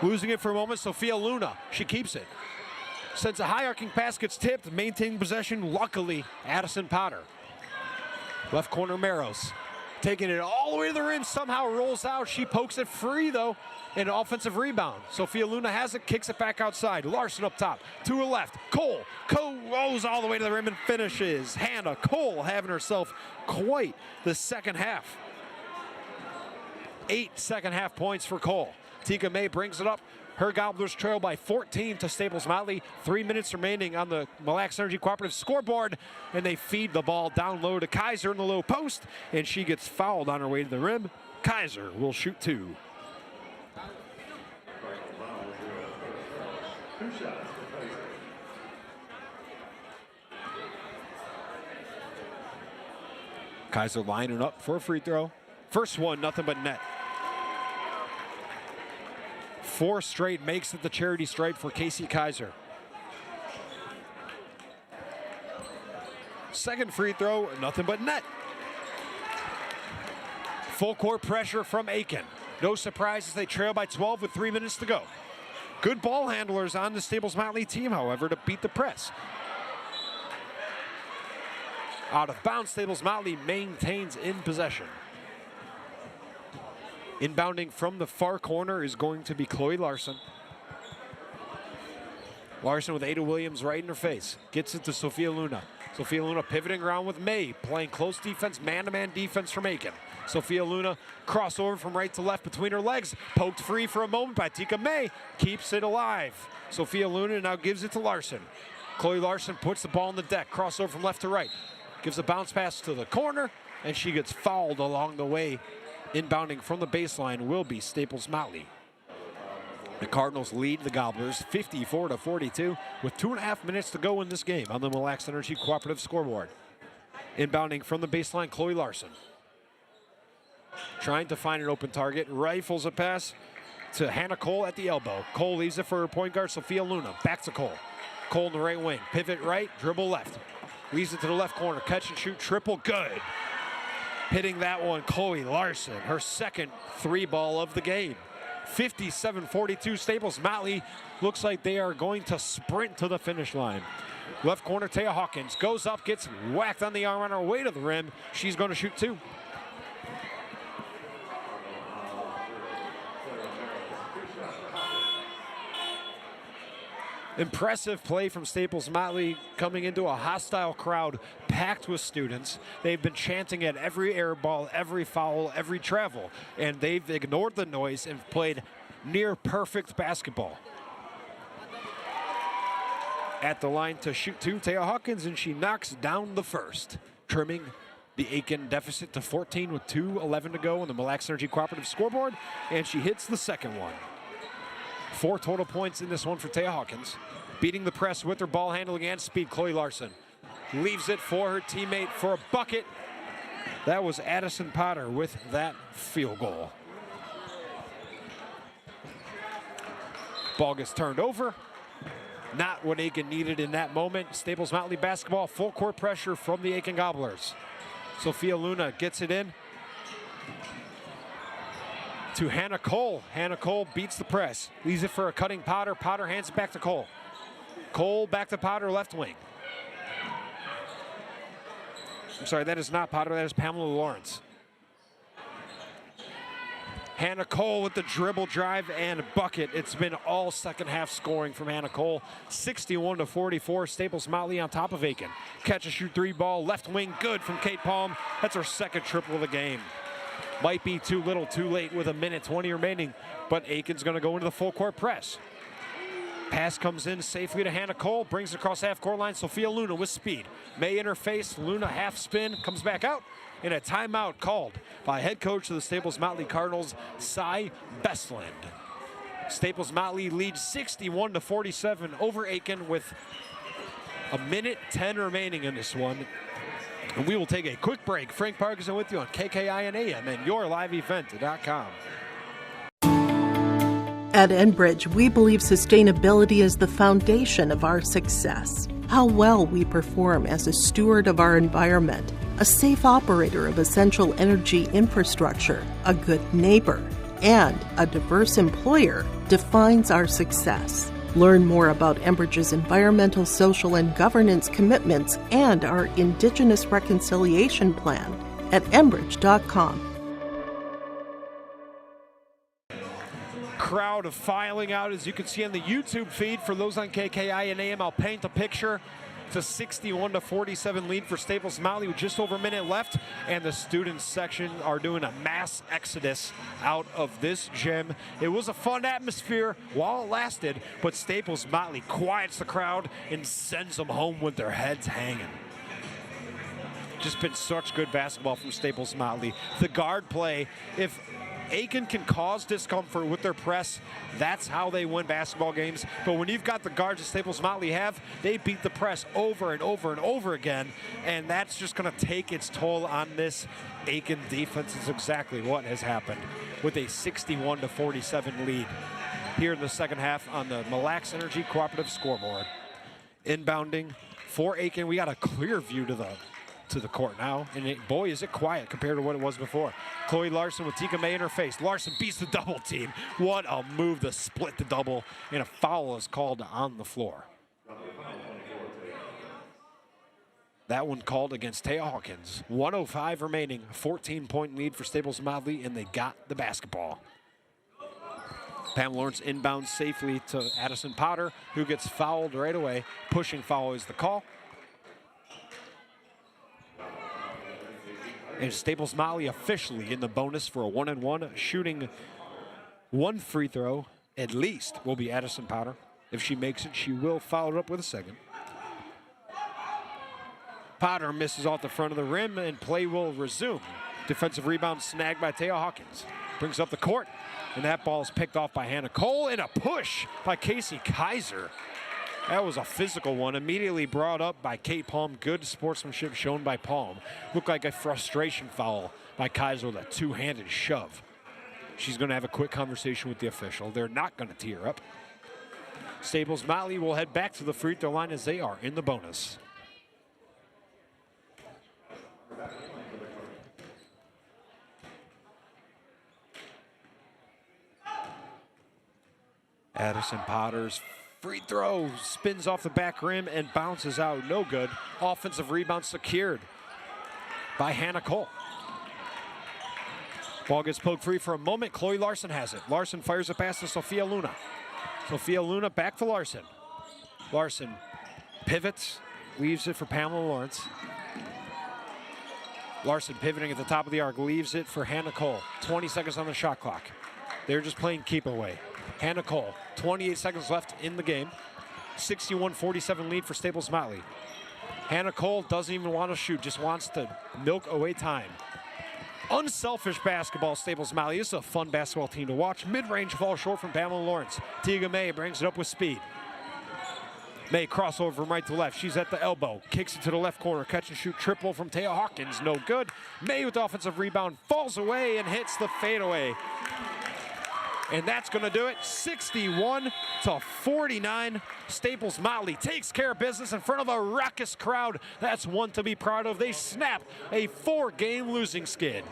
Losing it for a moment, Sophia Luna. She keeps it. Sends a high arcing pass, gets tipped, maintaining possession. Luckily, Addison Potter. Left corner, Maros. Taking it all the way to the rim, somehow rolls out. She pokes it free, though. An offensive rebound. Sophia Luna has it, kicks it back outside. Larson up top, to her left. Cole goes all the way to the rim and finishes. Hannah Cole having herself quite the second half. 8 second half points for Cole. Tika May brings it up. Her Gobblers trail by 14 to Staples-Motley. 3 minutes remaining on the Mille Lacs Energy Cooperative scoreboard, and they feed the ball down low to Kaiser in the low post, and she gets fouled on her way to the rim. Kaiser will shoot 2. Kaiser lining up for a free throw. First one, nothing but net. 4 straight makes it the charity stripe for Casey Kaiser. Second free throw, nothing but net. Full court pressure from Aitkin. No surprise as they trail by 12 with 3 minutes to go. Good ball handlers on the Staples-Motley team, however, to beat the press. Out of bounds, Staples-Motley maintains in possession. Inbounding from the far corner is going to be Chloe Larson. Larson with Ada Williams right in her face. Gets it to Sophia Luna. Sophia Luna pivoting around with May, playing close defense, man-to-man defense from Aitkin. Sophia Luna crossover from right to left between her legs. Poked free for a moment by Tika May. Keeps it alive. Sophia Luna now gives it to Larson. Chloe Larson puts the ball on the deck. Crossover from left to right. Gives a bounce pass to the corner, and she gets fouled along the way. Inbounding from the baseline will be Staples-Motley. The Cardinals lead the Gobblers 54-42 with 2.5 minutes to go in this game on the Mille Lacs Energy Cooperative scoreboard. Inbounding from the baseline, Chloe Larson. Trying to find an open target, rifles a pass to Hannah Cole at the elbow. Cole leaves it for her point guard, Sophia Luna. Back to Cole. Cole in the right wing, pivot right, dribble left. Leaves it to the left corner, catch and shoot, triple, good. Hitting that one, Chloe Larson, her second 3-ball of the game. 57-42, Staples-Motley looks like they are going to sprint to the finish line. Left corner, Taya Hawkins goes up, gets whacked on the arm on her way to the rim. She's going to shoot 2. Impressive play from Staples-Motley coming into a hostile crowd packed with students. They've been chanting at every air ball, every foul, every travel, and they've ignored the noise and played near perfect basketball. At the line to shoot 2, Taya Hawkins, and she knocks down the first, trimming the Aitkin deficit to 14 with 2:11 to go on the Mille Lacs Energy Cooperative scoreboard, and she hits the second one. 4 total points in this one for Taya Hawkins. Beating the press with her ball handling and speed, Chloe Larson. Leaves it for her teammate for a bucket. That was Addison Potter with that field goal. Ball gets turned over. Not what Aitkin needed in that moment. Staples-Motley basketball, full court pressure from the Aitkin Gobblers. Sophia Luna gets it in to Hannah Cole. Hannah Cole beats the press. Leaves it for a cutting Potter. Potter hands it back to Cole. Cole back to Potter, left wing. I'm sorry, that is not Potter, that is Pamela Lawrence. Hannah Cole with the dribble drive and bucket. It's been all second half scoring from Hannah Cole. 61-44, Staples-Motley on top of Aitkin. Catch a shoot 3 ball, left wing, good from Kate Palm. That's her second triple of the game. Might be too little, too late with 1:20 remaining, but Aitkin's going to go into the full court press. Pass comes in safely to Hannah Cole, brings it across half-court line. Sophia Luna with speed. May in her face, Luna half spin, comes back out, and a timeout called by head coach of the Staples-Motley Cardinals, Cy Bestland. Staples-Motley leads 61-47 over Aitkin with 1:10 remaining in this one. And we will take a quick break. Frank Parkinson with you on KKI and AM and YourLiveEvent.com. At Enbridge, we believe sustainability is the foundation of our success. How well we perform as a steward of our environment, a safe operator of essential energy infrastructure, a good neighbor, and a diverse employer defines our success. Learn more about Enbridge's environmental, social, and governance commitments and our Indigenous Reconciliation Plan at Enbridge.com. Crowd of filing out, as you can see on the YouTube feed. For those on KKI and AM, I'll paint the picture. It's a 61-47 lead for Staples-Motley with just over a minute left, and the students section are doing a mass exodus out of this gym. It was a fun atmosphere while it lasted, but Staples-Motley quiets the crowd and sends them home with their heads hanging. Just been such good basketball from Staples-Motley. The guard play, if Aitkin can cause discomfort with their press, that's how they win basketball games. But when you've got the guards that Staples-Motley have, they beat the press over and over and over again, and that's just going to take its toll on this Aitkin defense. Is exactly what has happened with a 61-47 lead here in the second half on the Mille Lacs Energy Cooperative scoreboard. Inbounding for Aitkin. We got a clear view to the court now, and boy, is it quiet compared to what it was before. Chloe Larson with Tika May in her face. Larson beats the double team. What a move to split the double, and a foul is called on the floor. That one called against Taya Hawkins. 1:05 remaining, 14-point lead for Staples-Motley, and they got the basketball. Pam Lawrence inbounds safely to Addison Potter, who gets fouled right away. Pushing foul is the call. And Staples-Motley officially in the bonus for a 1-and-1, shooting one free throw at least will be Addison Potter. If she makes it, she will follow it up with a second. Potter misses off the front of the rim, and play will resume. Defensive rebound snagged by Taya Hawkins. Brings up the court, and that ball is picked off by Hannah Cole, and a push by Casey Kaiser. That was a physical one, immediately brought up by Kate Palm. Good sportsmanship shown by Palm. Looked like a frustration foul by Kaiser with a two-handed shove. She's going to have a quick conversation with the official. They're not going to tee her up. Staples-Motley will head back to the free throw line as they are in the bonus. Addison Potter's free throw spins off the back rim and bounces out. No good. Offensive rebound secured by Hannah Cole. Ball gets poked free for a moment. Chloe Larson has it. Larson fires a pass to Sophia Luna. Sophia Luna back to Larson. Larson pivots, leaves it for Pamela Lawrence. Larson pivoting at the top of the arc, leaves it for Hannah Cole. 20 seconds on the shot clock. They're just playing keep away. Hannah Cole, 28 seconds left in the game. 61-47 lead for Staples-Motley. Hannah Cole doesn't even want to shoot, just wants to milk away time. Unselfish basketball, Staples-Motley. This is a fun basketball team to watch. Mid-range falls short from Pamela Lawrence. Teaga May brings it up with speed. May crossover from right to left. She's at the elbow. Kicks it to the left corner. Catch and shoot triple from Taya Hawkins. No good. May with the offensive rebound. Falls away and hits the fadeaway. And that's going to do it. 61-49. Staples-Motley takes care of business in front of a raucous crowd. That's one to be proud of. They snap a 4-game losing skid.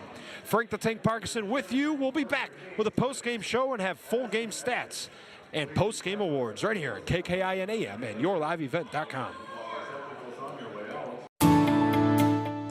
Frank the Tank Parkinson with you. We'll be back with a post-game show and have full game stats and post-game awards right here at KKI and AM and YourLiveEvent.com.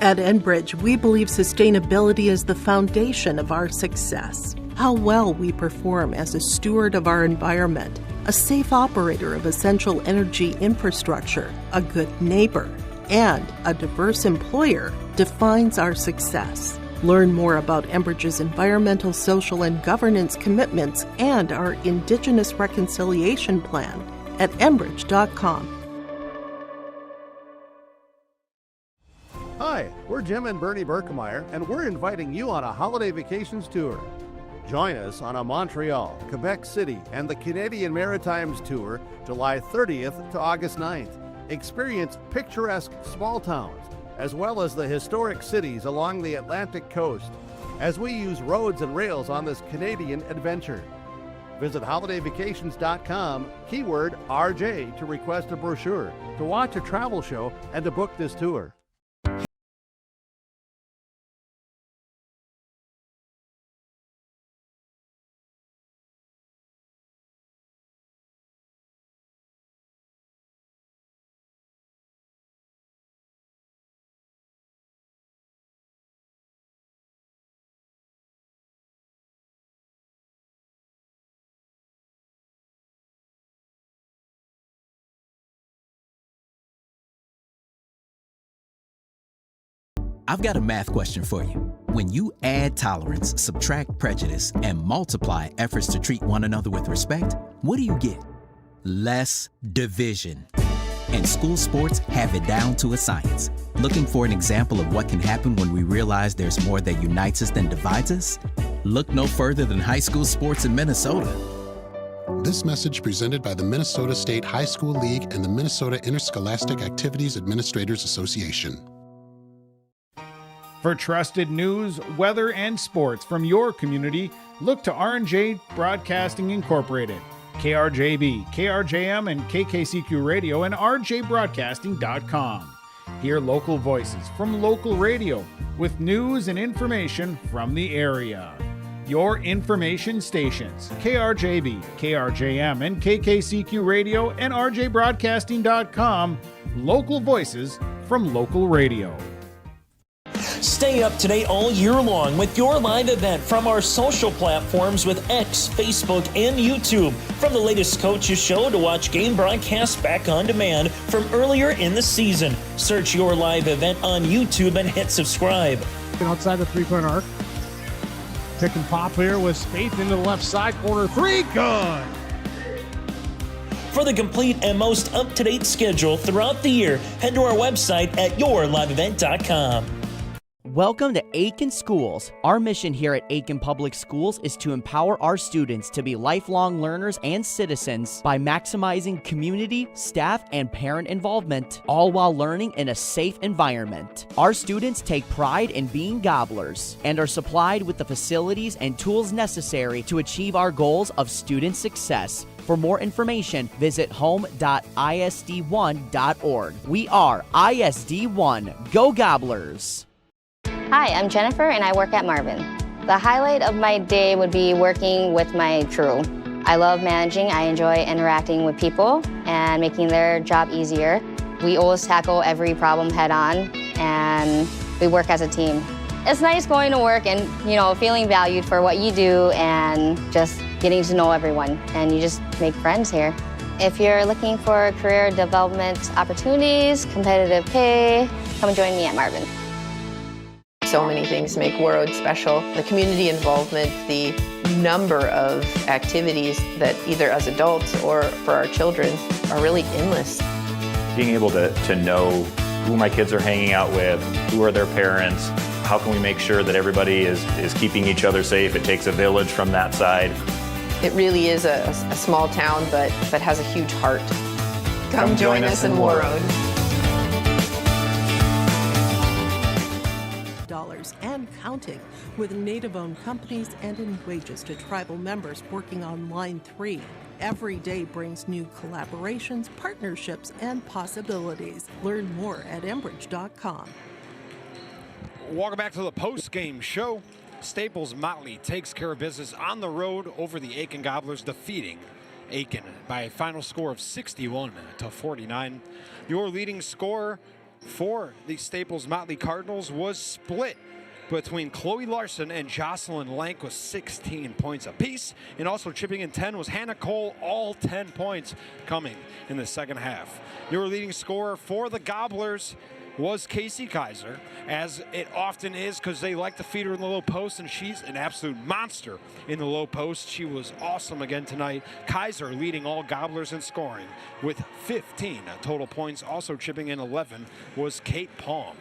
At Enbridge, we believe sustainability is the foundation of our success. How well we perform as a steward of our environment, a safe operator of essential energy infrastructure, a good neighbor, and a diverse employer defines our success. Learn more about Enbridge's environmental, social, and governance commitments and our Indigenous Reconciliation Plan at enbridge.com. Hi, we're Jim and Bernie Berkemeyer, and we're inviting you on a holiday vacations tour. Join us on a Montreal, Quebec City, and the Canadian Maritimes tour July 30th to August 9th. Experience picturesque small towns, as well as the historic cities along the Atlantic coast, as we use roads and rails on this Canadian adventure. Visit holidayvacations.com, keyword RJ, to request a brochure, to watch a travel show, and to book this tour. I've got a math question for you. When you add tolerance, subtract prejudice, and multiply efforts to treat one another with respect, what do you get? Less division. And school sports have it down to a science. Looking for an example of what can happen when we realize there's more that unites us than divides us? Look no further than high school sports in Minnesota. This message presented by the Minnesota State High School League and the Minnesota Interscholastic Activities Administrators Association. For trusted news, weather, and sports from your community, look to R&J Broadcasting Incorporated, KRJB, KRJM, and KKCQ Radio, and rjbroadcasting.com. Hear local voices from local radio with news and information from the area. Your information stations, KRJB, KRJM, and KKCQ Radio, and rjbroadcasting.com. Local voices from local radio. Stay up to date all year long with your live event from our social platforms with X, Facebook, and YouTube. From the latest coaches show to watch game broadcasts back on demand from earlier in the season. Search your live event on YouTube and hit subscribe. Outside the three-point arc. Pick and pop here with Spaeth into the left side corner. Three, good! For the complete and most up-to-date schedule throughout the year, head to our website at yourliveevent.com. Welcome to Aitkin Schools. Our mission here at Aitkin Public Schools is to empower our students to be lifelong learners and citizens by maximizing community, staff, and parent involvement, all while learning in a safe environment. Our students take pride in being gobblers and are supplied with the facilities and tools necessary to achieve our goals of student success. For more information, visit home.isd1.org. We are ISD1. Go Gobblers! Hi, I'm Jennifer and I work at Marvin. The highlight of my day would be working with my crew. I love managing, I enjoy interacting with people and making their job easier. We always tackle every problem head on and we work as a team. It's nice going to work and, feeling valued for what you do and just getting to know everyone, and you just make friends here. If you're looking for career development opportunities, competitive pay, come join me at Marvin. So many things make Warroad special. The community involvement, the number of activities that either as adults or for our children are really endless. Being able to know who my kids are hanging out with, who are their parents, how can we make sure that everybody is keeping each other safe? It takes a village from that side. It really is a small town, but has a huge heart. Come join us in Warroad. And counting, with Native-owned companies and in wages to tribal members working on Line 3. Every day brings new collaborations, partnerships, and possibilities. Learn more at enbridge.com. Welcome back to the post-game show. Staples-Motley takes care of business on the road over the Aitkin Gobblers, defeating Aitkin by a final score of 61-49. Your leading scorer for the Staples-Motley Cardinals was split between Chloe Larson and Jocelyn Lank with 16 points apiece, and also chipping in 10 was Hannah Cole, all 10 points coming in the second half. Your leading scorer for the Gobblers was Casey Kaiser, as it often is because they like to feed her in the low post, and she's an absolute monster in the low post. She was awesome again tonight. Kaiser leading all Gobblers in scoring with 15 total points. Also chipping in 11 was Kate Palm.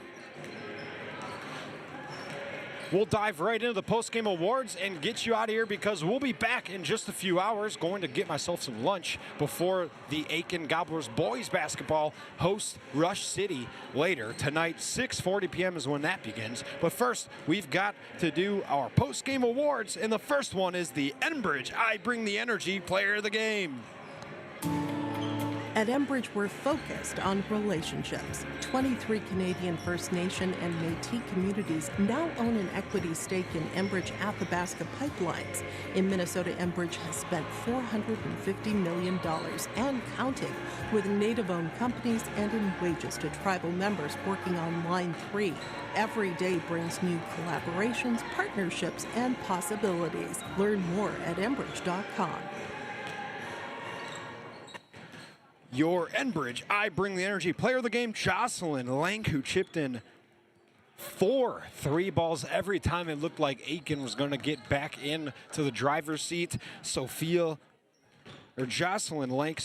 We'll dive right into the post-game awards and get you out of here because we'll be back in just a few hours. Going to get myself some lunch before the Aitkin Gobblers boys basketball hosts Rush City later tonight. 6:40 p.m. is when that begins. But first, we've got to do our post-game awards, and the first one is the Enbridge I Bring the Energy Player of the Game. At Enbridge, we're focused on relationships. 23 Canadian First Nation and Métis communities now own an equity stake in Enbridge Athabasca Pipelines. In Minnesota, Enbridge has spent $450 million and counting, with Native-owned companies and in wages to tribal members working on Line 3. Every day brings new collaborations, partnerships, and possibilities. Learn more at Enbridge.com. Your Enbridge I Bring the Energy Player of the Game, Jocelyn Lank, who chipped in 4 3 balls every time it looked like Aitkin was going to get back in to the driver's seat. Jocelyn Lank,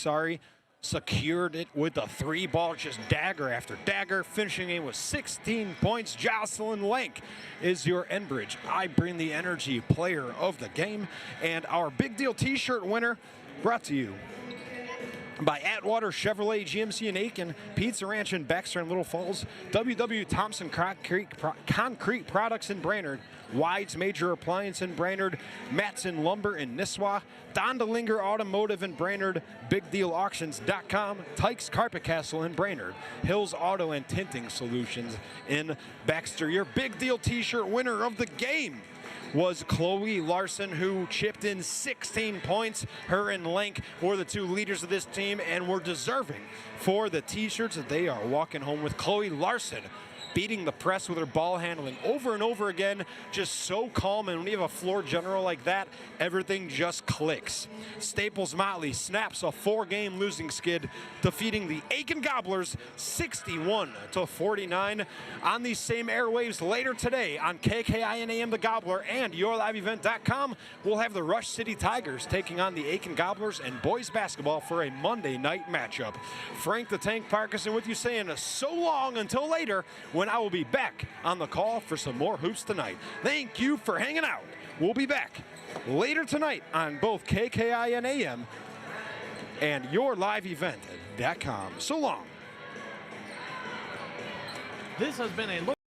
secured it with a 3-ball, just dagger after dagger, finishing in with 16 points. Jocelyn Lank is your Enbridge I Bring the Energy Player of the Game. And our Big Deal t-shirt winner, brought to you by Atwater Chevrolet GMC in Aitkin, Pizza Ranch in Baxter and Little Falls, W.W. Thompson Concrete Products in Brainerd, Wides Major Appliance in Brainerd, Matson Lumber in Nisswa, Dondelinger Automotive in Brainerd, BigDealAuctions.com, Tykes Carpet Castle in Brainerd, Hills Auto and Tinting Solutions in Baxter. Your Big Deal t-shirt winner of the game was Chloe Larson, who chipped in 16 points. Her and Lank were the 2 leaders of this team and were deserving for the t-shirts that they are walking home with. Chloe Larson beating the press with her ball handling over and over again, just so calm. And when you have a floor general like that, everything just clicks. Staples-Motley snaps a 4-game losing skid, defeating the Aitkin Gobblers 61-49. On these same airwaves later today on KKI and AM The Gobbler and YourLiveEvent.com, we'll have the Rush City Tigers taking on the Aitkin Gobblers and boys basketball for a Monday night matchup. Frank the Tank Parkinson with you, saying so long until later, when I will be back on the call for some more hoops tonight. Thank you for hanging out. We'll be back later tonight on both KKI and AM and YourLiveEvent.com. So long. This has been a look.